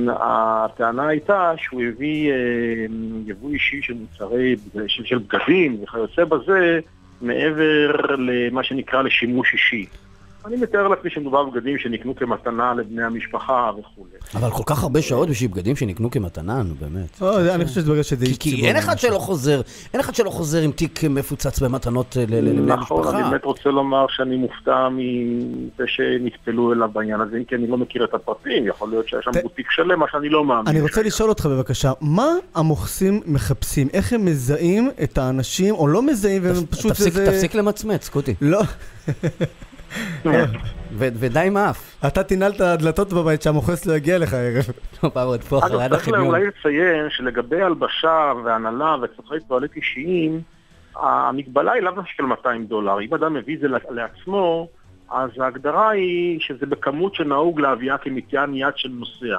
הטענה הייתה שהוא הביא יבוא אישי של מוצרי, של בגדים וכיוצא בזה, מעבר למה שנקרא לשימוש אישי. אני מתאר לעצמי שמדובר בבגדים שנקנו כמתנה לבני המשפחה וכו'. אבל כל כך הרבה שעות בשביל בגדים שנקנו כמתנה, נו באמת. אני חושב שבגלל שזה איש ציבור. כי אין אחד שלא חוזר עם תיק מפוצץ במתנות לבני המשפחה. נכון, אני באמת רוצה לומר שאני מופתע מזה שנטפלו אליו בעניין הזה, כי אני לא מכיר את הפרטים, יכול להיות שיש שם בוטיק שלם, מה שאני לא מאמין. אני רוצה לשאול אותך בבקשה, מה המוכסים מחפשים? איך הם מזהים את האנשים, או לא מזהים, והם פשוט תפסיק למצמץ, סקוטי. לא. ודי מאף. אתה תנעל את הדלתות בבית שהמוכס לא יגיע לך ערב. אגב, צריך אולי לציין שלגבי הלבשה והנהלה וצרכי טואלט אישיים, המגבלה היא לאו של $200. אם אדם מביא את זה לעצמו, אז ההגדרה היא שזה בכמות שנהוג להביאה כמטען יד של נוסע.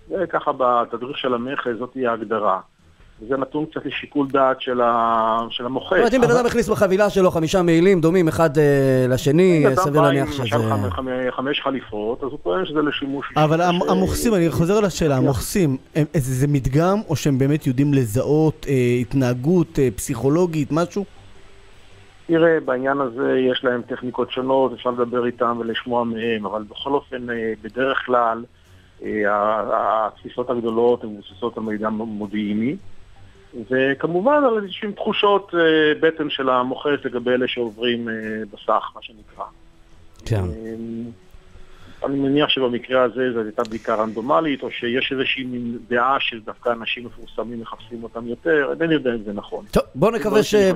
זה ככה בתדריך של המכס, זאת היא ההגדרה. זה נתון קצת לשיקול דעת של המוכס. אם בן אדם הכניס בחבילה שלו 5 מעילים דומים אחד לשני, סביר להניח שזה... למשל 5 חליפות, אז הוא טוען שזה לשימוש... אבל המוכסים, אני חוזר על השאלה, המוכסים, זה מדגם או שהם באמת יודעים לזהות התנהגות פסיכולוגית, משהו? תראה, בעניין הזה יש להם טכניקות שונות, אפשר לדבר איתם ולשמוע מהם, אבל בכל אופן, בדרך כלל, התפיסות הגדולות הן מבוססות על מידע מודיעיני, וכמובן על איזושהי תחושות בטן של המוכס לגבי אלה שעוברים בסך, מה שנקרא. כן. אני מניח שבמקרה הזה זו הייתה בדיקה רנדומלית, או שיש איזושהי דעה שדווקא אנשים מפורסמים מחפשים אותם יותר, אני יודע אם זה נכון. טוב, בוא נקווה שזה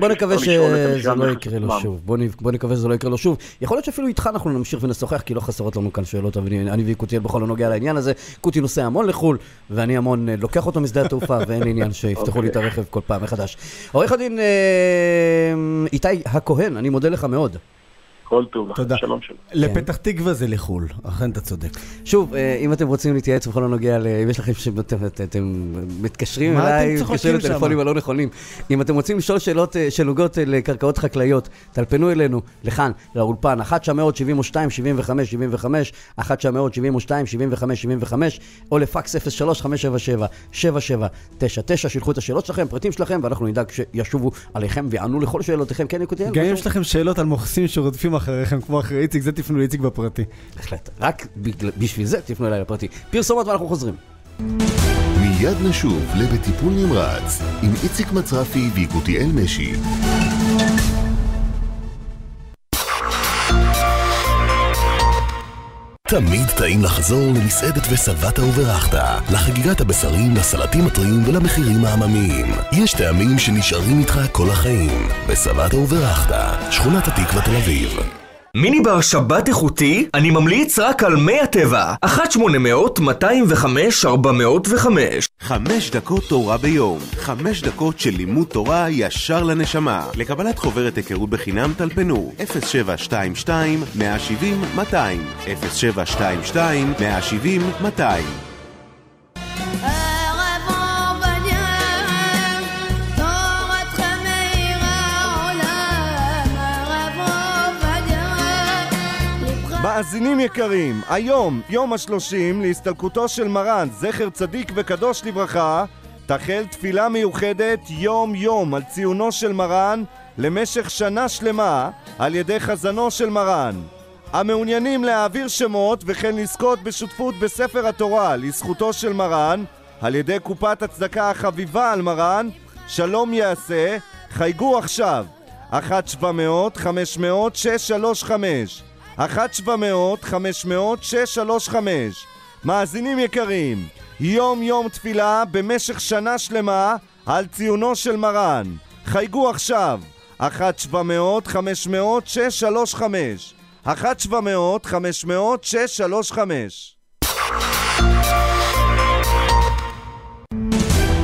לא יקרה לו שוב. בוא נקווה שזה לא יקרה לו שוב. יכול להיות שאפילו איתך אנחנו נמשיך ונשוחח, כי לא חסרות לנו כאן שאלות, אני וקוטיאל בכל הנוגע לעניין הזה. קוטי נוסע המון לחול, ואני המון לוקח אותו משדה התעופה, ואין עניין שיפתחו לי את הרכב כל פעם מחדש. עורך הדין איתי הכהן, אני מודה לך מאוד. כל טוב, שלום שלום. לפתח תקווה זה לחול, אכן אתה צודק. שוב, אם אתם רוצים להתייעץ בכל הנוגע, אם יש לכם שאתם מתקשרים אליי, מתקשרים לטלפונים הלא נכונים, אם אתם רוצים לשאול שאלות שנוגעות לקרקעות חקלאיות, תלפנו אלינו, לכאן, לאולפן, 1-972-75-75, 1-972-75-75, או לפקס 03-577-7799, שילחו את השאלות שלכם, פרטים שלכם, ואנחנו נדאג שישובו עליכם ויענו לכל שאלותיכם. כן, יקותיאל? גם אם יש לכם שאלות על מוכסים שרודפים אחריכם כמו אחרי איציק, זה תפנו לאיציק בפרטי. בהחלט, רק בשביל זה תפנו אליי לפרטי. פרסומות ואנחנו חוזרים. מיד נשוב לבטיפול נמרץ עם איציק מצרפי ויקותיאל משי. תמיד טעים לחזור למסעדת וסבתה וברחתה, לחגיגת הבשרים, לסלטים הטריים ולמחירים העממיים. יש טעמים שנשארים איתך כל החיים. בסבתה וברחתה, שכונת התקווה תל אביב. מיני בר שבת איכותי, אני ממליץ רק על מי הטבע, 1-800-205-405. 5 דקות תורה ביום, 5 דקות של לימוד תורה ישר לנשמה. לקבלת חוברת היכרות בחינם תלפנו 0722-170-200 0722-170-200. מאזינים יקרים, היום, יום ה-30 להסתלקותו של מרן, זכר צדיק וקדוש לברכה, תחל תפילה מיוחדת יום יום על ציונו של מרן למשך שנה שלמה על ידי חזנו של מרן. המעוניינים להעביר שמות וכן לזכות בשותפות בספר התורה לזכותו של מרן על ידי קופת הצדקה החביבה על מרן, שלום יעשה, חייגו עכשיו 1-700-500-635 1-700-500-635. מאזינים יקרים, יום יום תפילה במשך שנה שלמה על ציונו של מרן. חייגו עכשיו 1-700-500-635 1-700-500-635.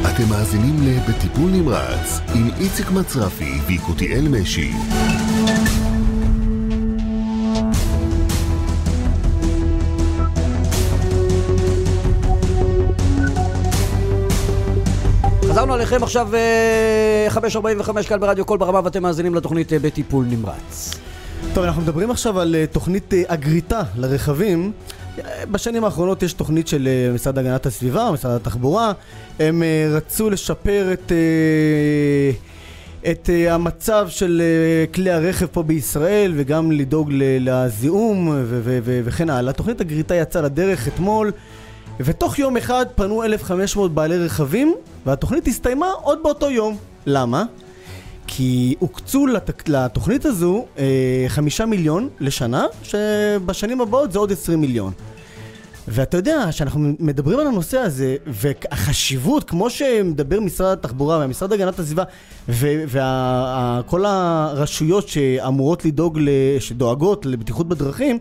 אתם מאזינים לבטיפול נמרץ עם איציק מצרפי ויקותיאל משי. חזרנו עליכם עכשיו 5:45 כאן ברדיו קול ברמה, ואתם מאזינים לתוכנית בטיפול נמרץ. טוב, אנחנו מדברים עכשיו על תוכנית הגריטה לרכבים. בשנים האחרונות יש תוכנית של משרד הגנת הסביבה, משרד התחבורה. הם רצו לשפר את המצב של כלי הרכב פה בישראל וגם לדאוג לזיהום וכן הלאה. תוכנית הגריטה יצאה לדרך אתמול, ותוך יום אחד פנו 1,500 בעלי רכבים, והתוכנית הסתיימה עוד באותו יום. למה? כי הוקצו לתוכנית הזו 5 מיליון לשנה, שבשנים הבאות זה עוד 20 מיליון. ואתה יודע שאנחנו מדברים על הנושא הזה, והחשיבות, כמו שמדבר משרד התחבורה והמשרד הגנת הסביבה, וכל הרשויות שאמורות לדאוג, שדואגות לבטיחות בדרכים,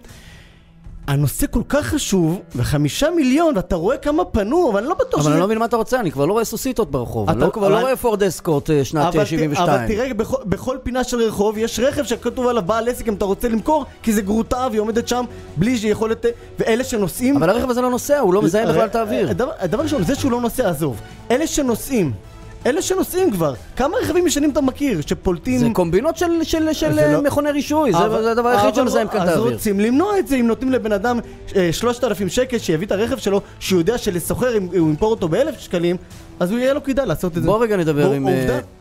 הנושא כל כך חשוב, ו5 מיליון, ואתה רואה כמה פנו, אבל אני לא בטוח אבל אני לא מבין מה אתה רוצה, אני כבר לא רואה סוסיתות ברחוב, אני כבר לא רואה פורד אסקורט שנת 72. אבל תראה, בכל פינה של רחוב יש רכב שכתוב עליו בעל עסק אם אתה רוצה למכור, כי זה גרוטה והיא עומדת שם בלי שיכולת, ואלה שנוסעים... אבל הרכב הזה לא נוסע, הוא לא מזהה בכלל את האוויר. הדבר ראשון, זה שהוא לא נוסע, עזוב. אלה שנוסעים כבר, כמה רכבים ישנים אתה מכיר שפולטים... זה קומבינות של מכוני רישוי, זה הדבר היחיד שמזהם כאן את האוויר. אז רוצים למנוע את זה, אם נותנים לבן אדם 3,000 שקל שיביא את הרכב שלו, שהוא יודע שלסוחר, אם הוא ימכור אותו ב1,000 שקלים, אז הוא יהיה לו כדאי לעשות את זה.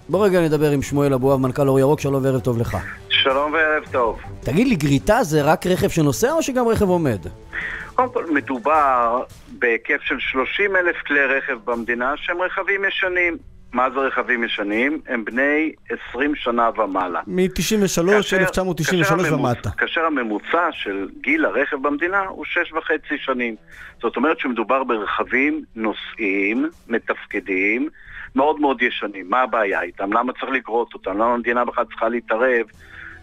בוא רגע נדבר עם שמואל אבואב, מנכ"ל אור ירוק. שלום וערב טוב לך. שלום וערב טוב. תגיד לי, גריטה זה רק רכב שנוסע או שגם רכב עומד? קודם כל מדובר בהיקף של 30,000 כלי רכב במדינה שהם רכבים ישנים. מה זה רכבים ישנים? הם בני 20 שנה ומעלה. מ-93, 1993 ומטה. כאשר הממוצע של גיל הרכב במדינה הוא 6.5 שנים. זאת אומרת שמדובר ברכבים נוסעים, מתפקדים, מאוד מאוד ישנים. מה הבעיה איתם? למה צריך לקרות אותם? למה המדינה בכלל צריכה להתערב,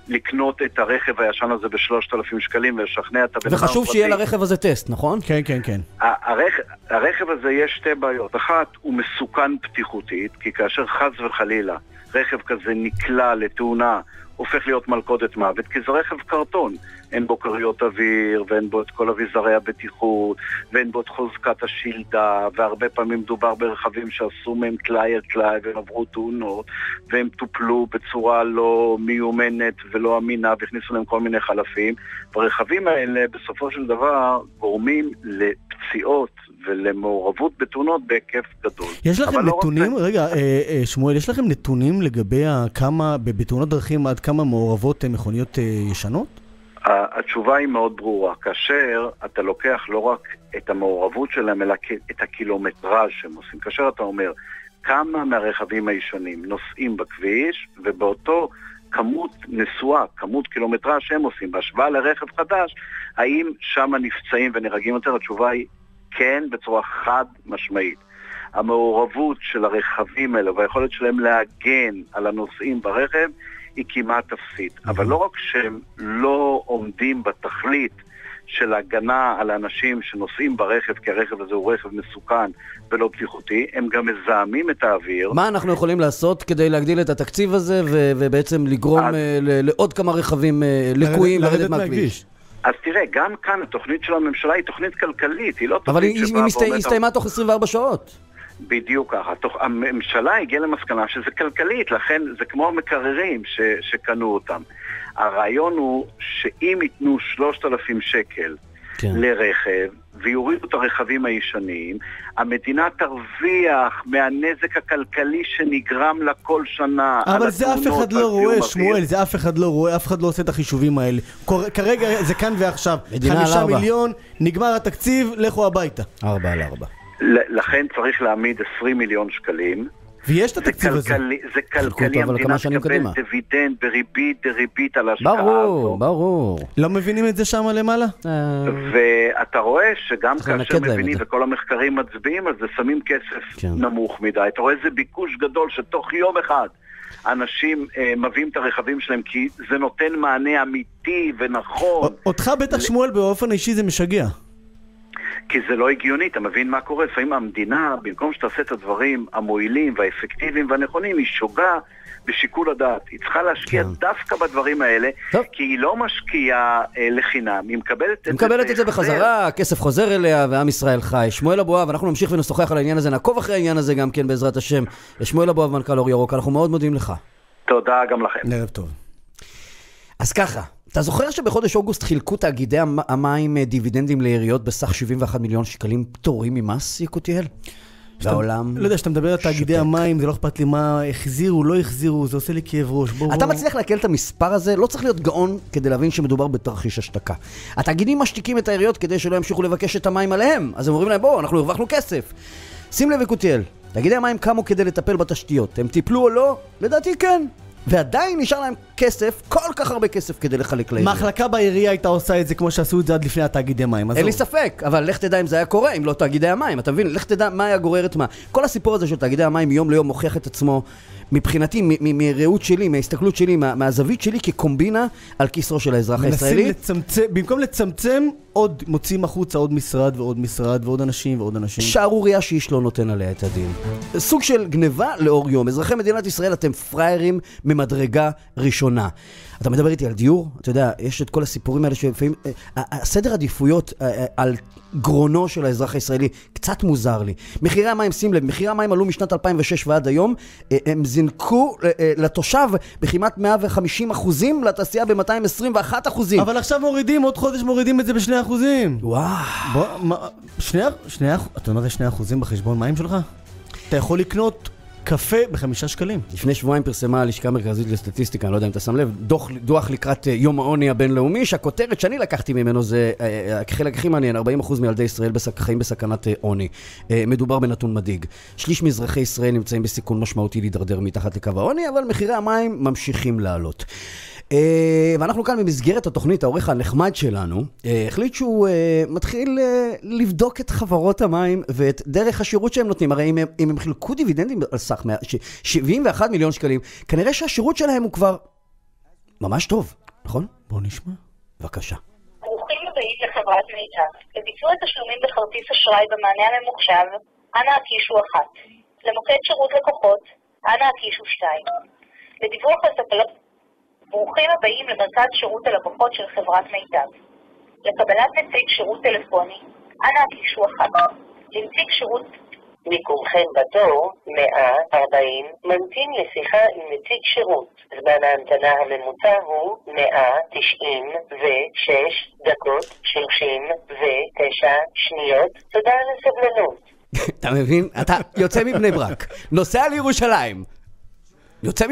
לקנות את הרכב הישן הזה ב3,000 שקלים ולשכנע את הבן אדם? וחשוב שיהיה לרכב הזה טסט, נכון? כן, כן, כן. הרכב הזה יש שתי בעיות. אחת, הוא מסוכן פתיחותית, כי כאשר חס וחלילה רכב כזה נקלע לתאונה, הופך להיות מלכודת מוות, כי זה רכב קרטון. אין בו קריות אוויר, ואין בו את כל אביזרי הבטיחות, ואין בו את חוזקת השילדה, והרבה פעמים מדובר ברכבים שעשו מהם טלאי על טלאי, והם עברו תאונות, והם טופלו בצורה לא מיומנת ולא אמינה, והכניסו להם כל מיני חלפים. והרכבים האלה בסופו של דבר גורמים לפציעות ולמעורבות בתאונות בהיקף גדול. יש לכם נתונים, רגע, שמואל, יש לכם נתונים לגבי כמה, בתאונות דרכים עד כמה מעורבות מכוניות ישנות? התשובה היא מאוד ברורה. כאשר אתה לוקח לא רק את המעורבות שלהם, אלא את הקילומטראז' שהם עושים. כאשר אתה אומר כמה מהרכבים הישנים נוסעים בכביש, ובאותו כמות נסועה, כמות קילומטראז' שהם עושים, בהשוואה לרכב חדש, האם שם נפצעים ונהרגים יותר? התשובה היא כן, בצורה חד משמעית. המעורבות של הרכבים האלה והיכולת שלהם להגן על הנוסעים ברכב היא כמעט אפסית. אבל לא רק שהם לא עומדים בתכלית של הגנה על האנשים שנוסעים ברכב, כי הרכב הזה הוא רכב מסוכן ולא בטיחותי, הם גם מזהמים את האוויר. מה אנחנו יכולים לעשות כדי להגדיל את התקציב הזה ובעצם לגרום לעוד כמה רכבים לקויים לרדת מהכביש? אז תראה, גם כאן התוכנית של הממשלה היא תוכנית כלכלית, היא לא תוכנית שבאה אבל היא הסתיימה תוך 24 שעות. בדיוק ככה. הממשלה הגיעה למסקנה שזה כלכלית, לכן זה כמו המקררים שקנו אותם. הרעיון הוא שאם ייתנו 3,000 שקל לרכב ויורידו את הרכבים הישנים, המדינה תרוויח מהנזק הכלכלי שנגרם לה כל שנה. אבל זה אף אחד לא רואה, שמואל, זה אף אחד לא רואה, אף אחד לא עושה את החישובים האלה. כרגע זה כאן ועכשיו. 5 מיליון, נגמר התקציב, לכו הביתה. 4/4. לכן צריך להעמיד 20 מיליון שקלים. ויש את התקציב הזה. זה כלכלי, המדינה תקבל דיבידנד בריבית על ההשקעה הזו. ברור. לא מבינים את זה שם למעלה? ואתה רואה שגם כאשר מבינים וכל המחקרים מצביעים על זה, שמים כסף נמוך מדי. אתה רואה איזה ביקוש גדול שתוך יום אחד אנשים מביאים את הרכבים שלהם, כי זה נותן מענה אמיתי ונכון. אותך בטח שמואל באופן אישי זה משגע. כי זה לא הגיוני, אתה מבין מה קורה? לפעמים המדינה, במקום שתעשה את הדברים המועילים והאפקטיביים והנכונים, היא שוגה בשיקול הדעת. היא צריכה להשקיע דווקא בדברים האלה, כי היא לא משקיעה לחינם. היא מקבלת את זה בחזרה, הכסף חוזר אליה, ועם ישראל חי. שמואל אבואב, אנחנו נמשיך ונשוחח על העניין הזה, נעקוב אחרי העניין הזה גם כן בעזרת השם. שמואל אבואב, מנכ"ל אור ירוק, אנחנו מאוד מודים לך. תודה גם לכם. ערב טוב. אז ככה, אתה זוכר שבחודש אוגוסט חילקו תאגידי המים דיבידנדים לעיריות בסך 71 מיליון שקלים פטורים ממס, יקותיאל? והעולם... לא יודע, שאתה מדבר על תאגידי המים, זה לא אכפת לי מה החזירו, לא החזירו, זה עושה לי כאב ראש. אתה מצליח להקל את המספר הזה, לא צריך להיות גאון כדי להבין שמדובר בתרחיש השתקה. התאגידים משתיקים את העיריות כדי שלא ימשיכו לבקש את המים עליהם, אז הם אומרים להם, בואו, אנחנו הרווחנו כסף. שים לב, יקותיאל, תאגידי המים קמו כדי לטפל בתשתיות. הם טיפלו או לא? לדעתי כן. ועדיין נשאר להם כסף, כל כך הרבה כסף כדי לחלק לעירייה. מחלקה בעירייה הייתה עושה את זה כמו שעשו את זה עד לפני התאגידי מים. אין לי ספק, אבל לך תדע אם זה היה קורה, אם לא תאגידי המים. אתה מבין? לך תדע מה היה גורר את מה. כל הסיפור הזה של תאגידי המים מיום ליום מוכיח את עצמו, מבחינתי, מראות שלי, מההסתכלות שלי, מהזווית שלי, כקומבינה על כיסרו של האזרח הישראלי. במקום לצמצם, עוד מוצאים החוצה עוד משרד ועוד משרד ועוד אנשים ועוד אנשים. שערוריה שאיש לא נותן עליה את הדין. סוג של גניבה לאור יום. אזרחי מדינת ישראל, אתם פריירים ממדרגה ראשונה. אתה מדבר איתי על דיור? אתה יודע, יש את כל הסיפורים האלה שלפעמים... הסדר עדיפויות על גרונו של האזרח הישראלי קצת מוזר לי. מחירי המים, שים לב, מחירי המים עלו משנת 2006 ועד היום, הם זינקו לתושב בכמעט 150%, לתעשייה ב-221%. אבל עכשיו מורידים, עוד חודש מורידים את זה ב2%. וואו. אתה יודע 2% בחשבון מים שלך? אתה יכול לקנות קפה ב5 שקלים. לפני שבועיים פרסמה הלשכה המרכזית לסטטיסטיקה, אני לא יודע אם אתה שם לב, דוח לקראת יום העוני הבינלאומי, שהכותרת שאני לקחתי ממנו זה, החלק הכי מעניין, 40% מילדי ישראל חיים בסכנת עוני. מדובר בנתון מדאיג. שליש מאזרחי ישראל נמצאים בסיכון משמעותי להידרדר מתחת לקו העוני, אבל מחירי המים ממשיכים לעלות. ואנחנו כאן במסגרת התוכנית, העורך הנחמד שלנו, החליט שהוא מתחיל לבדוק את חברות המים ואת דרך השירות שהם נותנים. הרי אם הם חילקו דיבידנדים על סך 71 מיליון שקלים, כנראה שהשירות שלהם הוא כבר ממש טוב, נכון? בואו נשמע. בבקשה. ברוכים הבאים לחברת מיטב. לביצוע תשלומים בכרטיס אשראי במענה הממוחשב, אנא הקישו 1. למוקד שירות לקוחות, אנא הקישו 2. לדיווח על תקלות, ברוכים הבאים למרכז שירות הלקוחות של חברת מיטב. לקבלת נציג שירות טלפוני, אנא הקישו 1. לנציג שירות מיקומכם בתור 140, ממתין לשיחה עם נציג שירות. זמן ההמתנה הממוצע הוא 196 דקות 39 שניות. תודה על הסבלנות. אתה מבין? אתה יוצא מבני ברק, נוסע לירושלים. נוסע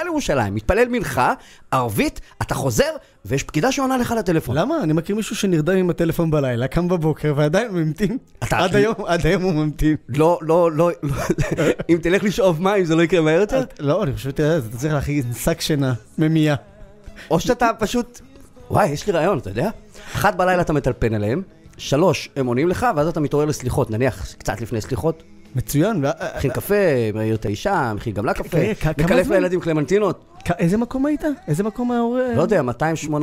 לירושלים, מתפלל מנחה, ערבית, אתה חוזר, ויש פקידה שעונה לך לטלפון. למה? אני מכיר מישהו שנרדם עם הטלפון בלילה, קם בבוקר, ועדיין הוא ממתין. עד היום הוא ממתין. לא, אם תלך לשאוב מים, זה לא יקרה מהר יותר? לא, אני פשוט, אתה צריך להכין שק שינה, ממייה. או שאתה פשוט, וואי, יש לי רעיון, אתה יודע? 1 בלילה אתה מטלפן אליהם, 3 הם עונים לך, ואז אתה מתעורר לסליחות, נניח קצת לפני סליחות. מצוין. מכין קפה, מעיר את האישה, מכין גם לה קפה, מקלף לילדים קלמנטינות. איזה מקום היית? איזה מקום ההורה? לא יודע, 200-800.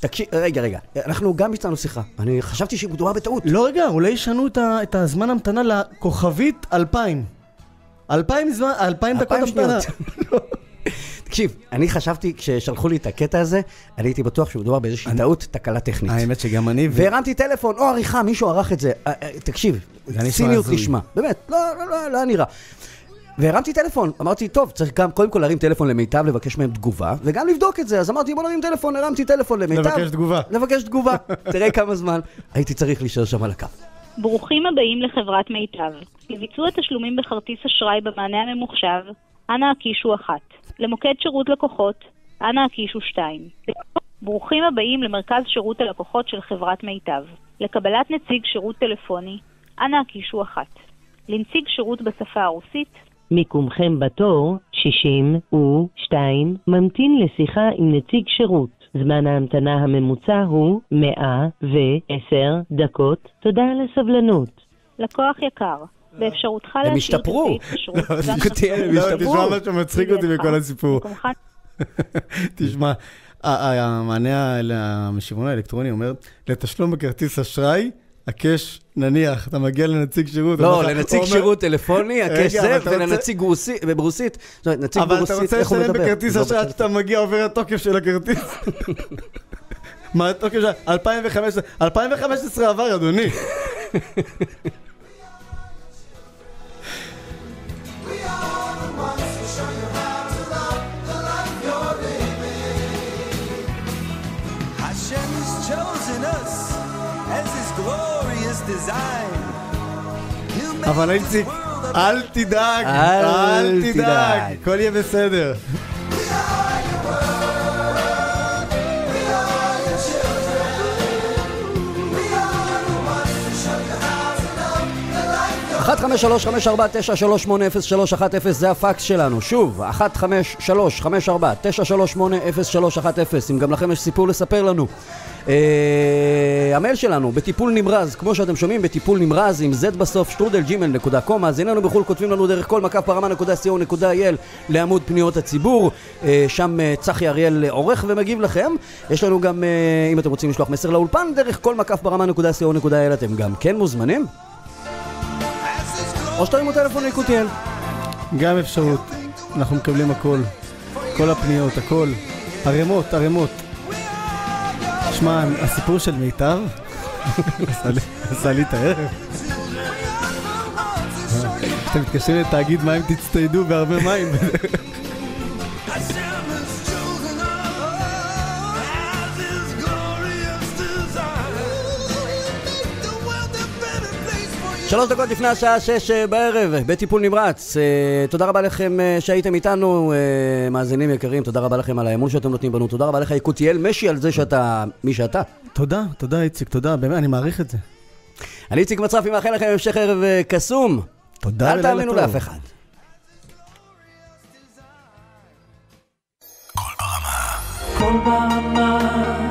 תקשיב, רגע, אנחנו גם ביצענו שיחה. אני חשבתי שהיא מדובר בטעות. לא, רגע, אולי ישנו את הזמן המתנה לכוכבית 2000. 2000 דקות המתנה. תקשיב, אני חשבתי, כששלחו לי את הקטע הזה, אני הייתי בטוח שמדובר באיזושהי טעות, תקלה טכנית. האמת שגם אני... והרמתי טלפון, או עריכה, מישהו ערך את זה. תקשיב, ציניות לשמה. באמת, לא נראה. והרמתי טלפון, אמרתי, טוב, צריך גם קודם כל להרים טלפון למיטב, לבקש מהם תגובה, וגם לבדוק את זה. אז אמרתי, בוא נרים טלפון, הרמתי טלפון למיטב. לבקש תגובה. תראה כמה זמן הייתי צריך להישאר שם על הקו. ברוכים הבאים לחברת מיטב. לביצוע תשלומים בכרטיס אשראי במענה הממוחשב, אנא הקישו 1. למוקד שירות לקוחות, אנא הקישו 2. ברוכים הבאים למרכז שירות הלקוחות של חברת מיטב. לקבלת נציג שירות טלפוני, אנא הקישו 1. לנציג שירות בשפה הרוסית, מיקומכם בתור 62, ממתין לשיחה עם נציג שירות. זמן ההמתנה הממוצע הוא 110 דקות. תודה על הסבלנות. לקוח יקר, באפשרותך הם השתפרו. תשמע מה שמצחיק אותי בכל הסיפור. תשמע, המענה המשיבון האלקטרוני אומר, לתשלום בכרטיס אשראי, הקש, נניח, אתה מגיע לנציג שירות. לא, לנציג שירות טלפוני, הקש זה, ולנציג ברוסית. אבל אתה רוצה לשלם בכרטיס אשראי, שאתה מגיע עובר התוקף של הכרטיס. מה התוקף של 2015? 2015 עבר, אדוני. אבל איציק, אל תדאג, הכל יהיה בסדר. אחת 1-53549380310 זה הפקס שלנו. שוב, 1-53549380310. אם גם לכם יש סיפור לספר לנו. המייל שלנו בטיפול נמרז, כמו שאתם שומעים, בטיפול נמרז עם Z בסוף, @gmail.com. מאזיננו בחול כותבים לנו דרך כל _parama.co.il לעמוד פניות הציבור. שם צחי אריאל עורך ומגיב לכם. יש לנו גם, אם אתם רוצים לשלוח מסר לאולפן, דרך כל _parama.co.il אתם גם כן מוזמנים. או שתרימו טלפון ליקותיאל. גם אפשרות. אנחנו מקבלים הכל. כל הפניות, הכל. ערימות. שמע, הסיפור של מיטב עשה לי את הערב. אתם מתקשרים לתאגיד מים, תצטיידו בהרבה מים. 3 דקות לפני השעה 6 בערב, בטיפול נמרץ. תודה רבה לכם שהייתם איתנו, מאזינים יקרים, תודה רבה לכם על האמון שאתם נותנים בנו, תודה רבה לך יקותיאל משי על זה שאתה מי שאתה. תודה איציק, תודה, באמת, אני מעריך את זה. אני איציק מצרפי, מאחל לכם המשך ערב קסום. תודה, אל תאמינו לאף אחד. כל ברמה